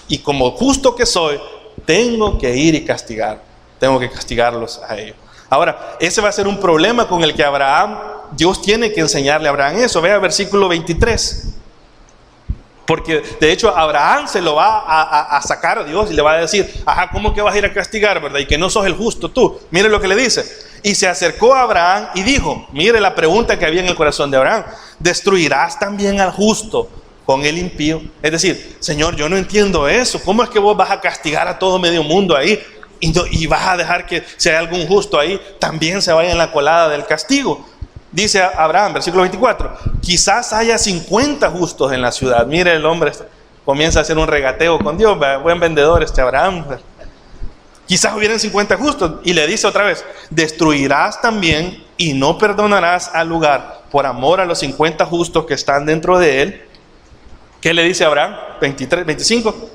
Y como justo que soy, tengo que ir y castigar. Tengo que castigarlos a ellos. Ahora, ese va a ser un problema con el que Dios tiene que enseñarle a Abraham eso. Vea versículo 23. Porque de hecho Abraham se lo va a sacar a Dios y le va a decir, ajá, ¿cómo que vas a ir a castigar, verdad? Y que no sos el justo tú. Mire lo que le dice. Y se acercó a Abraham y dijo, mire la pregunta que había en el corazón de Abraham, ¿destruirás también al justo con el impío? Es decir, Señor, yo no entiendo eso. ¿Cómo es que vos vas a castigar a todo medio mundo ahí y vas a dejar que si hay algún justo ahí, también se vaya en la colada del castigo? Dice Abraham, versículo 24, quizás haya 50 justos en la ciudad. Mire, el hombre comienza a hacer un regateo con Dios. Buen vendedor este Abraham. Quizás hubieran 50 justos. Y le dice otra vez, destruirás también y no perdonarás al lugar por amor a los 50 justos que están dentro de él. ¿Qué le dice Abraham? 25.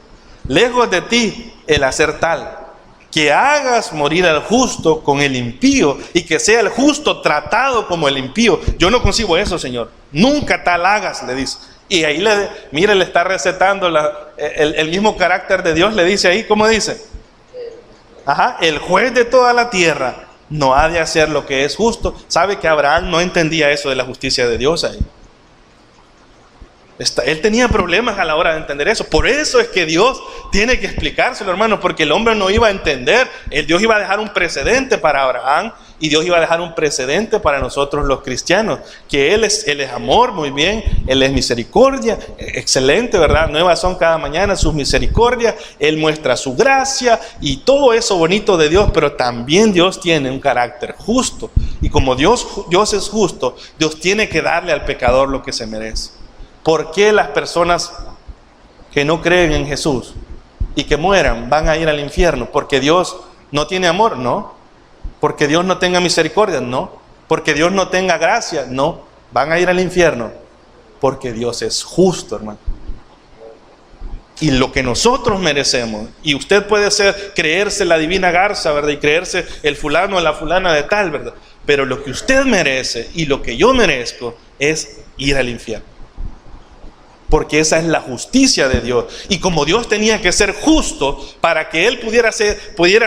Lejos de ti el hacer tal, que hagas morir al justo con el impío y que sea el justo tratado como el impío. Yo no concibo eso, Señor. Nunca tal hagas, le dice. Y ahí le está recetando el mismo carácter de Dios. Le dice ahí, ¿cómo dice? Ajá, el juez de toda la tierra no ha de hacer lo que es justo. ¿Sabe que Abraham no entendía eso de la justicia de Dios ahí? Él tenía problemas a la hora de entender eso. Por eso es que Dios tiene que explicárselo, hermano, porque el hombre no iba a entender. Dios iba a dejar un precedente para Abraham y Dios iba a dejar un precedente para nosotros los cristianos, que Él es amor, muy bien, Él es misericordia, excelente, ¿verdad? Nuevas son cada mañana sus misericordias, Él muestra su gracia y todo eso bonito de Dios, pero también Dios tiene un carácter justo. Y como Dios es justo, Dios tiene que darle al pecador lo que se merece. ¿Por qué las personas que no creen en Jesús y que mueran van a ir al infierno porque Dios no tiene amor, no. Porque Dios no tenga misericordia, no. Porque Dios no tenga gracia, no. Van a ir al infierno porque Dios es justo, hermano. Y lo que nosotros merecemos, y usted puede creerse la divina garza, ¿verdad? Y creerse el fulano o la fulana de tal, ¿verdad? Pero lo que usted merece y lo que yo merezco es ir al infierno. Porque esa es la justicia de Dios. Y como Dios tenía que ser justo para que Él pudiera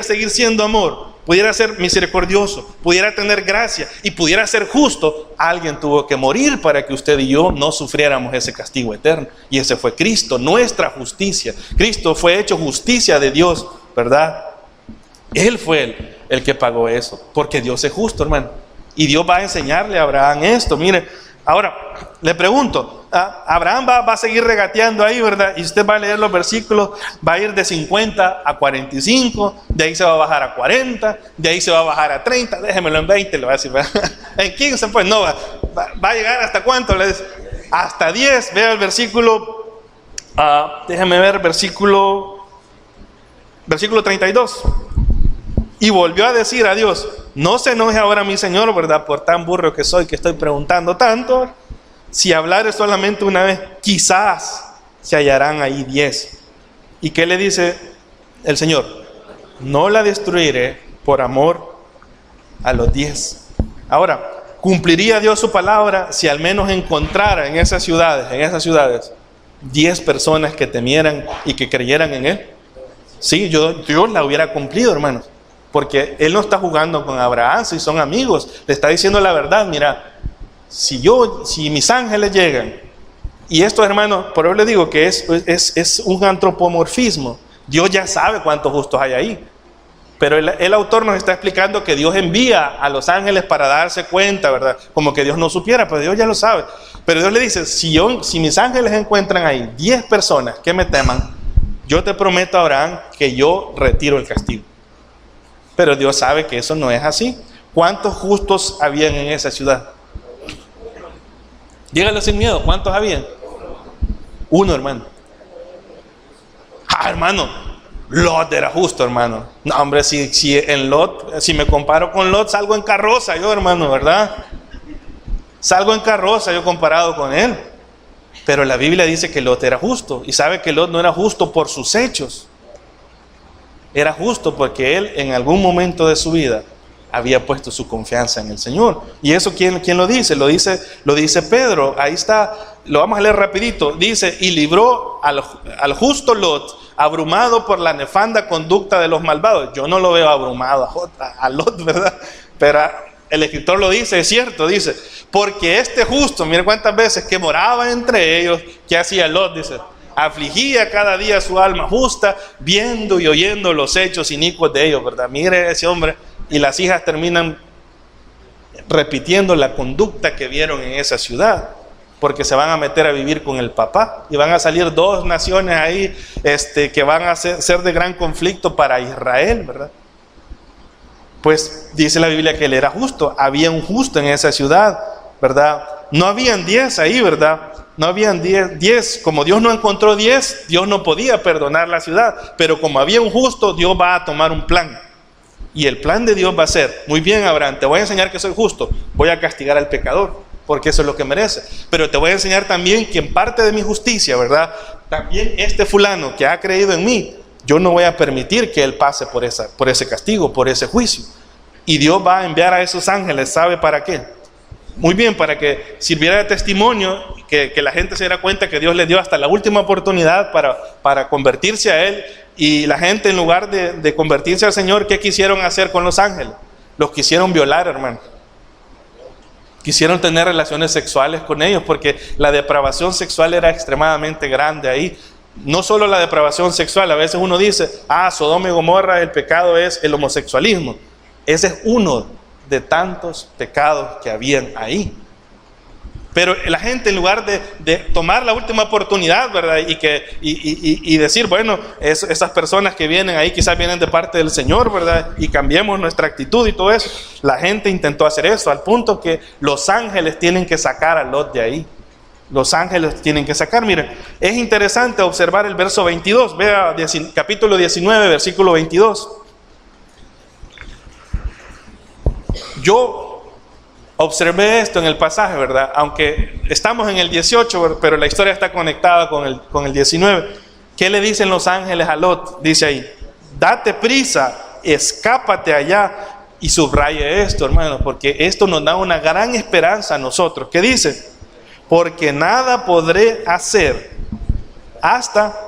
seguir siendo amor, pudiera ser misericordioso, pudiera tener gracia y pudiera ser justo, alguien tuvo que morir para que usted y yo no sufriéramos ese castigo eterno. Y ese fue Cristo, nuestra justicia. Cristo fue hecho justicia de Dios, ¿verdad? Él fue el que pagó eso, porque Dios es justo, hermano. Y Dios va a enseñarle a Abraham esto. Mire, ahora le pregunto, Abraham va a seguir regateando ahí, ¿verdad? Y usted va a leer los versículos, va a ir de 50 a 45, de ahí se va a bajar a 40, de ahí se va a bajar a 30, déjemelo en 20, le va a decir, en 15, pues no, va a llegar hasta cuánto, le dice, hasta 10, vea el versículo, déjeme ver, versículo 32. Y volvió a decir a Dios, no se enoje ahora mi Señor, ¿verdad? Por tan burro que soy, que estoy preguntando tanto. Si hablare solamente una vez, quizás se hallarán ahí 10. ¿Y qué le dice el Señor? No la destruiré por amor a los 10. Ahora, ¿cumpliría Dios su palabra si al menos encontrara en esas ciudades 10 personas que temieran y que creyeran en Él? Sí, Dios la hubiera cumplido, hermanos. Porque Él no está jugando con Abraham, si son amigos. Le está diciendo la verdad, mira, si mis ángeles llegan, y esto, hermanos, por eso les digo que es un antropomorfismo. Dios ya sabe cuántos justos hay ahí. Pero el autor nos está explicando que Dios envía a los ángeles para darse cuenta, ¿verdad? Como que Dios no supiera, pero Dios ya lo sabe. Pero Dios le dice, si mis ángeles encuentran ahí 10 personas que me teman, yo te prometo, Abraham, que yo retiro el castigo. Pero Dios sabe que eso no es así. ¿Cuántos justos habían en esa ciudad? Dígalo sin miedo, ¿cuántos habían? Uno, hermano. Hermano, Lot era justo, hermano. No, hombre, si me comparo con Lot, salgo en carroza yo, hermano, ¿verdad? Salgo en carroza yo comparado con él. Pero la Biblia dice que Lot era justo. Y sabe que Lot no era justo por sus hechos. Era justo porque él en algún momento de su vida había puesto su confianza en el Señor. ¿Y eso quién lo dice? Lo dice Pedro. Ahí está, lo vamos a leer rapidito. Dice, y libró al justo Lot, abrumado por la nefanda conducta de los malvados. Yo no lo veo abrumado a Lot, ¿verdad? Pero el escritor lo dice, es cierto, dice, porque este justo, mire cuántas veces que moraba entre ellos, ¿qué hacía Lot? Dice, afligía cada día su alma justa, viendo y oyendo los hechos inicuos de ellos, ¿verdad? Mire ese hombre. Y las hijas terminan repitiendo la conducta que vieron en esa ciudad, porque se van a meter a vivir con el papá y van a salir 2 naciones ahí que van a ser de gran conflicto para Israel, ¿verdad? Pues dice la Biblia que él era justo, había un justo en esa ciudad, ¿verdad? No habían 10 ahí, ¿verdad? No habían 10, como Dios no encontró 10, Dios no podía perdonar la ciudad, pero como había un justo, Dios va a tomar un plan. Y el plan de Dios va a ser, muy bien, Abraham, te voy a enseñar que soy justo, voy a castigar al pecador, porque eso es lo que merece. Pero te voy a enseñar también que en parte de mi justicia, ¿verdad? También este fulano que ha creído en mí, yo no voy a permitir que él pase por ese castigo, por ese juicio. Y Dios va a enviar a esos ángeles, ¿sabe para qué? Muy bien, para que sirviera de testimonio, que la gente se diera cuenta que Dios le dio hasta la última oportunidad para convertirse a Él. Y la gente, en lugar de convertirse al Señor, ¿qué quisieron hacer con los ángeles? Los quisieron violar, hermano. Quisieron tener relaciones sexuales con ellos, porque la depravación sexual era extremadamente grande ahí. No solo la depravación sexual, a veces uno dice, Sodoma y Gomorra, el pecado es el homosexualismo. Ese es uno de tantos pecados que habían ahí. Pero la gente, en lugar de tomar la última oportunidad, ¿verdad? Y decir, bueno, esas personas que vienen ahí quizás vienen de parte del Señor, ¿verdad? Y cambiemos nuestra actitud y todo eso. La gente intentó hacer eso, al punto que los ángeles tienen que sacar a Lot de ahí. Los ángeles tienen que sacar. Miren, es interesante observar el verso 22. Vea capítulo 19, versículo 22. Yo observé esto en el pasaje, ¿verdad? Aunque estamos en el 18, pero la historia está conectada con el 19. ¿Qué le dicen los ángeles a Lot? Dice ahí, date prisa, escápate allá. Y subraye esto, hermanos, porque esto nos da una gran esperanza a nosotros. ¿Qué dice? Porque nada podré hacer hasta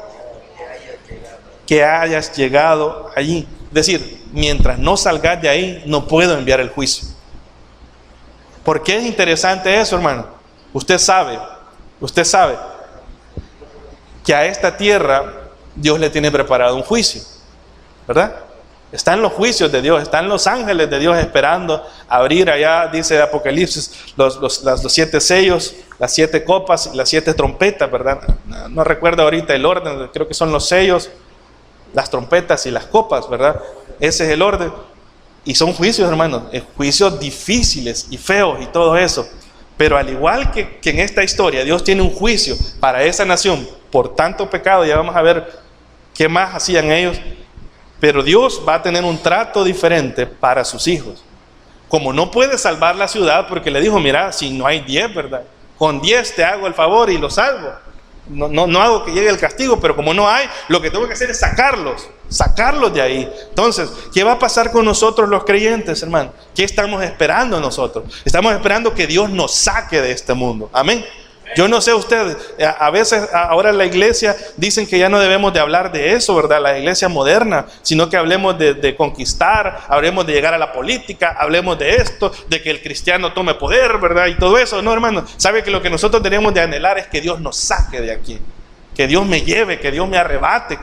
que hayas llegado allí. Es decir, mientras no salgas de ahí, no puedo enviar el juicio. ¿Por qué es interesante eso, hermano? Usted sabe que a esta tierra Dios le tiene preparado un juicio, ¿verdad? Están los juicios de Dios, están los ángeles de Dios esperando abrir allá, dice Apocalipsis, los 7 sellos, las 7 copas y las 7 trompetas, ¿verdad? No recuerdo ahorita el orden, creo que son los sellos, las trompetas y las copas, ¿verdad? Ese es el orden. Y son juicios, hermanos, juicios difíciles y feos y todo eso. Pero al igual que en esta historia, Dios tiene un juicio para esa nación por tanto pecado. Ya vamos a ver qué más hacían ellos. Pero Dios va a tener un trato diferente para sus hijos. Como no puede salvar la ciudad, porque le dijo, mira, si no hay 10, ¿verdad? Con 10 te hago el favor y lo salvo. No hago que llegue el castigo, pero como no hay, lo que tengo que hacer es sacarlos de ahí. Entonces, ¿qué va a pasar con nosotros los creyentes, hermano? ¿Qué estamos esperando nosotros? Estamos esperando que Dios nos saque de este mundo. Amén. Yo no sé ustedes, a veces ahora en la iglesia dicen que ya no debemos de hablar de eso, ¿verdad? La iglesia moderna, sino que hablemos de conquistar, hablemos de llegar a la política, hablemos de esto, de que el cristiano tome poder, ¿verdad? Y todo eso, no, hermano. ¿Sabe que lo que nosotros tenemos de anhelar es que Dios nos saque de aquí? Que Dios me lleve, que Dios me arrebate,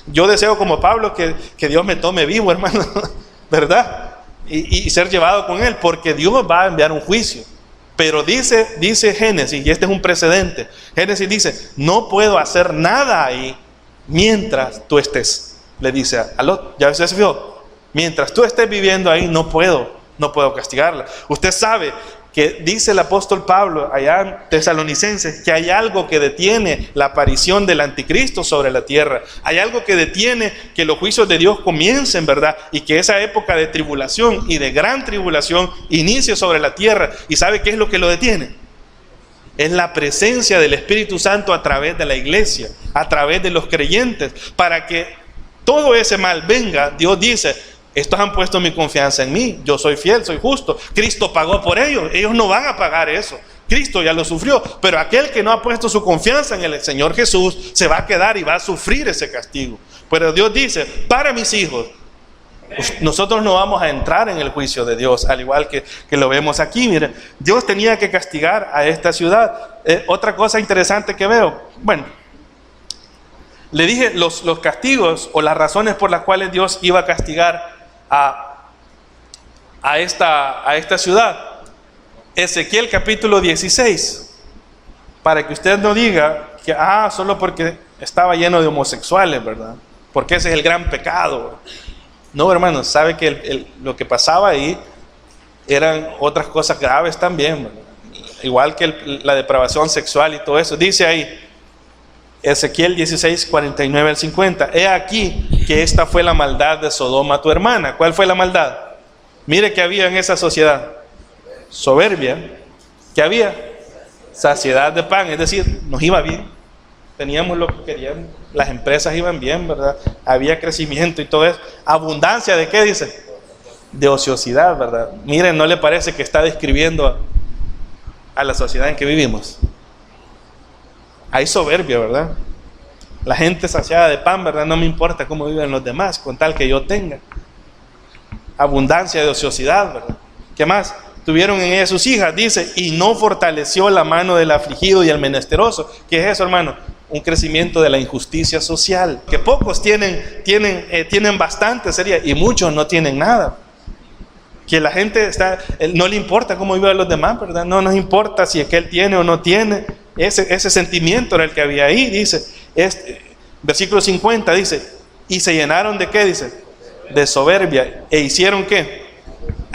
yo deseo como Pablo que Dios me tome vivo, hermano, ¿verdad? Y ser llevado con Él, porque Dios va a enviar un juicio. Pero dice Génesis, y este es un precedente, Génesis dice, no puedo hacer nada ahí mientras tú estés. Le dice a Lot, ya se vio, mientras tú estés viviendo ahí no puedo castigarla. Usted sabe que dice el apóstol Pablo allá en Tesalonicenses que hay algo que detiene la aparición del anticristo sobre la tierra. Hay algo que detiene que los juicios de Dios comiencen, ¿verdad? Y que esa época de tribulación y de gran tribulación inicie sobre la tierra. ¿Y sabe qué es lo que lo detiene? Es la presencia del Espíritu Santo a través de la iglesia, a través de los creyentes. Para que todo ese mal venga, Dios dice, estos han puesto mi confianza en mí, yo soy fiel, soy justo, Cristo pagó por ellos, ellos no van a pagar eso, Cristo ya lo sufrió, pero aquel que no ha puesto su confianza en el Señor Jesús, se va a quedar y va a sufrir ese castigo. Pero Dios dice, para mis hijos, nosotros no vamos a entrar en el juicio de Dios, al igual que lo vemos aquí. Miren, Dios tenía que castigar a esta ciudad. Otra cosa interesante que veo, bueno, le dije los castigos o las razones por las cuales Dios iba a castigar a esta ciudad. Ezequiel capítulo 16, para que usted no diga que solo porque estaba lleno de homosexuales, ¿verdad? Porque ese es el gran pecado. No, hermanos, sabe que lo que pasaba ahí eran otras cosas graves también, ¿verdad? Igual que la depravación sexual y todo eso. Dice ahí Ezequiel 16, 49 al 50. He aquí que esta fue la maldad de Sodoma, tu hermana. ¿Cuál fue la maldad? Mire que había en esa sociedad soberbia, que había saciedad de pan, es decir, nos iba bien, teníamos lo que queríamos, las empresas iban bien, ¿verdad? Había crecimiento y todo eso. Abundancia de ¿qué dice? De ociosidad, ¿verdad? Miren, ¿no le parece que está describiendo a la sociedad en que vivimos? Hay soberbia, ¿verdad? La gente saciada de pan, ¿verdad? No me importa cómo viven los demás, con tal que yo tenga. Abundancia de ociosidad, ¿verdad? ¿Qué más? Tuvieron en ella sus hijas, dice, y no fortaleció la mano del afligido y el menesteroso. ¿Qué es eso, hermano? Un crecimiento de la injusticia social. Que pocos tienen bastante, sería, y muchos no tienen nada. Que la gente no le importa cómo viven los demás, ¿verdad? No nos importa si aquel tiene o no tiene. Ese sentimiento era el que había ahí, dice. Versículo 50 dice, y se llenaron de ¿qué? Dice, de soberbia. ¿E hicieron qué?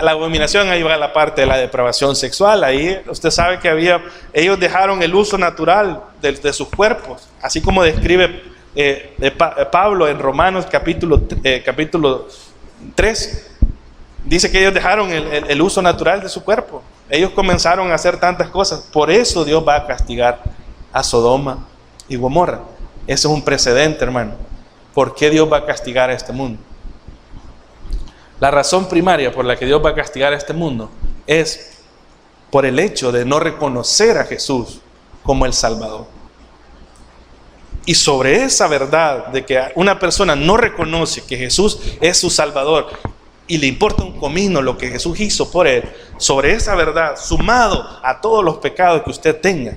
la abominación, ahí va la parte de la depravación sexual. Ahí usted sabe que ellos dejaron el uso natural de sus cuerpos, así como describe Pablo en Romanos capítulo 3. Dice que ellos dejaron el uso natural de su cuerpo. Ellos comenzaron a hacer tantas cosas. Por eso Dios va a castigar a Sodoma y Gomorra. Ese es un precedente, hermano. ¿Por qué Dios va a castigar a este mundo? La razón primaria por la que Dios va a castigar a este mundo es por el hecho de no reconocer a Jesús como el Salvador. Y sobre esa verdad de que una persona no reconoce que Jesús es su Salvador y le importa un comino lo que Jesús hizo por él, sobre esa verdad, sumado a todos los pecados que usted tenga,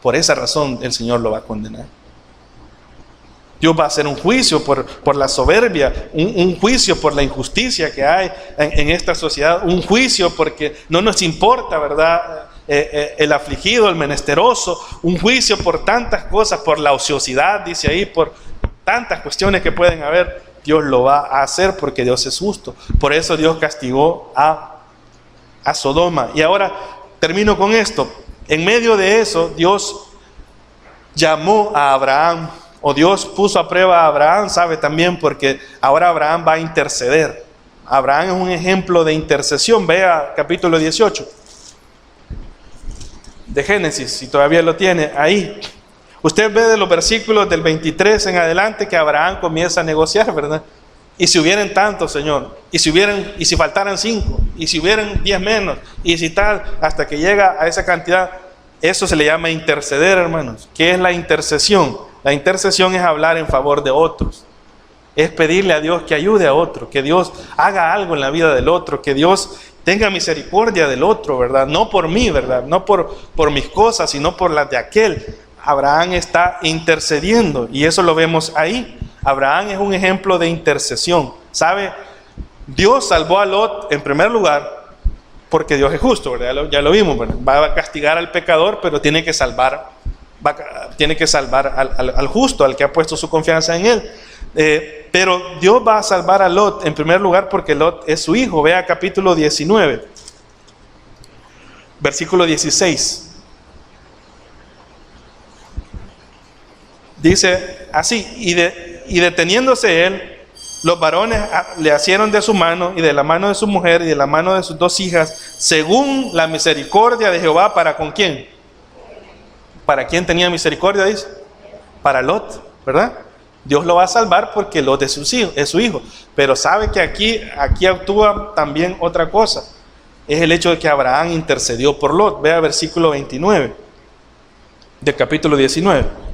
por esa razón el Señor lo va a condenar. Dios va a hacer un juicio por la soberbia, un juicio por la injusticia que hay en esta sociedad, un juicio porque no nos importa, ¿verdad?, el afligido, el menesteroso, un juicio por tantas cosas, por la ociosidad, dice ahí, por tantas cuestiones que pueden haber. Dios lo va a hacer porque Dios es justo. Por eso Dios castigó a Sodoma. Y ahora termino con esto. En medio de eso, Dios llamó a Abraham, o Dios puso a prueba a Abraham, sabe también, porque ahora Abraham va a interceder. Abraham es un ejemplo de intercesión. Vea capítulo 18 de Génesis, si todavía lo tiene ahí. Usted ve de los versículos del 23 en adelante que Abraham comienza a negociar, ¿verdad? Y si hubieran tantos, Señor, y si faltaran 5, y si hubieran 10 menos, y si tal, hasta que llega a esa cantidad. Eso se le llama interceder, hermanos. ¿Qué es la intercesión? La intercesión es hablar en favor de otros. Es pedirle a Dios que ayude a otro, que Dios haga algo en la vida del otro, que Dios tenga misericordia del otro, ¿verdad? No por mí, ¿verdad? No por mis cosas, sino por las de aquel. Abraham está intercediendo y eso lo vemos ahí. Abraham es un ejemplo de intercesión. ¿Sabe? Dios salvó a Lot en primer lugar porque Dios es justo, ¿verdad? Ya lo vimos, ¿verdad? Va a castigar al pecador, pero tiene que salvar al justo, al que ha puesto su confianza en él. Pero Dios va a salvar a Lot en primer lugar porque Lot es su hijo. Vea capítulo 19, versículo 16. Dice así: y deteniéndose él, los varones le asieron de su mano y de la mano de su mujer y de la mano de sus 2 hijas, según la misericordia de Jehová. ¿Para con quién? ¿Para quién tenía misericordia? Dice, para Lot, ¿verdad? Dios lo va a salvar porque Lot es su hijo. Pero sabe que aquí actúa también otra cosa. Es el hecho de que Abraham intercedió por Lot. Vea versículo 29 del capítulo 19.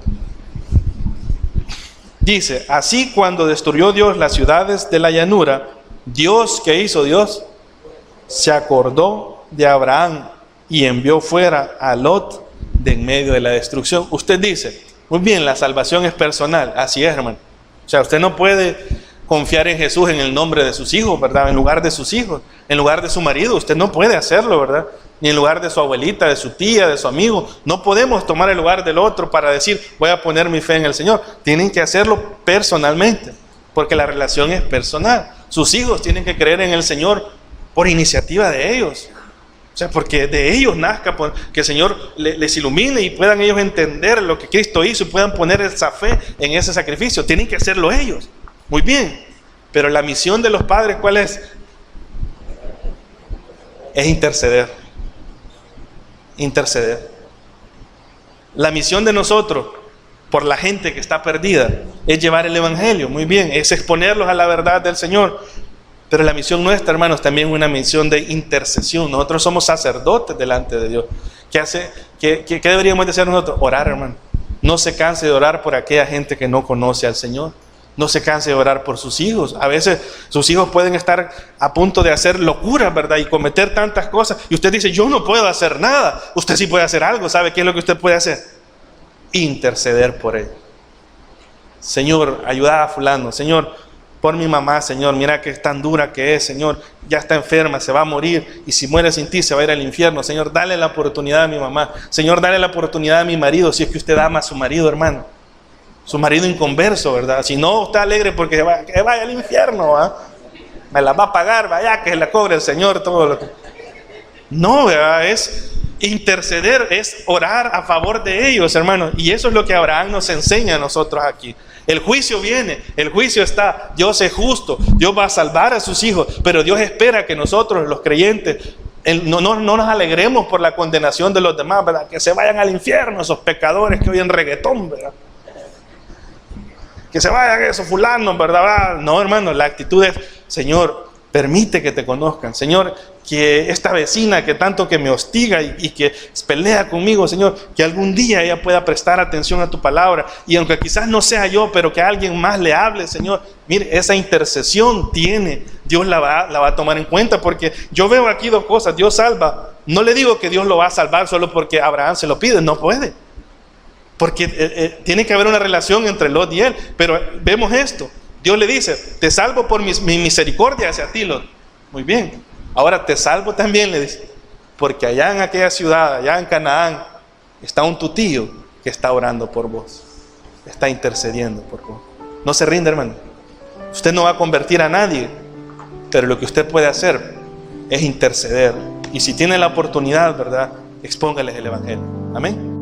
Dice: así cuando destruyó Dios las ciudades de la llanura, Dios, ¿qué hizo Dios? Se acordó de Abraham y envió fuera a Lot de en medio de la destrucción. Usted dice, muy bien, la salvación es personal. Así es, hermano. O sea, usted no puede confiar en Jesús en el nombre de sus hijos, ¿verdad? En lugar de sus hijos, en lugar de su marido. Usted no puede hacerlo, ¿verdad? Ni en lugar de su abuelita, de su tía, de su amigo. No podemos tomar el lugar del otro para decir, voy a poner mi fe en el Señor. Tienen que hacerlo personalmente, porque la relación es personal. Sus hijos tienen que creer en el Señor por iniciativa de ellos. O sea, porque de ellos nazca, que el Señor les ilumine y puedan ellos entender lo que Cristo hizo y puedan poner esa fe en ese sacrificio. Tienen que hacerlo ellos. Muy bien. Pero la misión de los padres, ¿cuál es? Es interceder. Interceder. La misión de nosotros por la gente que está perdida es llevar el evangelio. Muy bien. Es exponerlos a la verdad del Señor. Pero la misión nuestra, hermanos, también es una misión de intercesión. Nosotros somos sacerdotes delante de Dios. ¿Qué deberíamos de hacer nosotros? Orar, hermano. No se canse de orar por aquella gente que no conoce al Señor. No se canse de orar por sus hijos. A veces sus hijos pueden estar a punto de hacer locuras, ¿verdad? Y cometer tantas cosas. Y usted dice, yo no puedo hacer nada. Usted sí puede hacer algo. ¿Sabe qué es lo que usted puede hacer? Interceder por él. Señor, ayuda a fulano. Señor, por mi mamá, Señor, mira que es tan dura que es, Señor, ya está enferma, se va a morir, y si muere sin ti se va a ir al infierno. Señor, dale la oportunidad a mi mamá. Señor, dale la oportunidad a mi marido, si es que usted ama a su marido, hermano. Su marido inconverso, ¿verdad? Si no, está alegre porque que vaya al infierno, ¿ah? me las va a pagar, vaya, que la cobre el Señor, todo lo que... No, ¿verdad? Es interceder, es orar a favor de ellos, hermanos. Y eso es lo que Abraham nos enseña a nosotros aquí. El juicio viene, el juicio está, Dios es justo, Dios va a salvar a sus hijos, pero Dios espera que nosotros, los creyentes, no nos alegremos por la condenación de los demás, ¿verdad? Que se vayan al infierno esos pecadores que oyen reggaetón, ¿verdad? Que se vayan esos fulanos, ¿verdad? No, hermano, la actitud es, Señor, permite que te conozcan. Señor, que esta vecina que tanto que me hostiga y que pelea conmigo, Señor, que algún día ella pueda prestar atención a tu palabra. Y aunque quizás no sea yo, pero que alguien más le hable, Señor. Mire, esa intercesión tiene, Dios la va a tomar en cuenta, porque yo veo aquí dos cosas. Dios salva. No le digo que Dios lo va a salvar solo porque Abraham se lo pide, no puede. Porque tiene que haber una relación entre Lot y él. Pero vemos esto. Dios le dice, te salvo por mi misericordia hacia ti, Lot. Muy bien. Ahora te salvo también, le dice, porque allá en aquella ciudad, allá en Canaán, está un tu tío que está orando por vos. Está intercediendo por vos. No se rinde, hermano. Usted no va a convertir a nadie, pero lo que usted puede hacer es interceder. Y si tiene la oportunidad, ¿verdad? Expóngales el evangelio. Amén.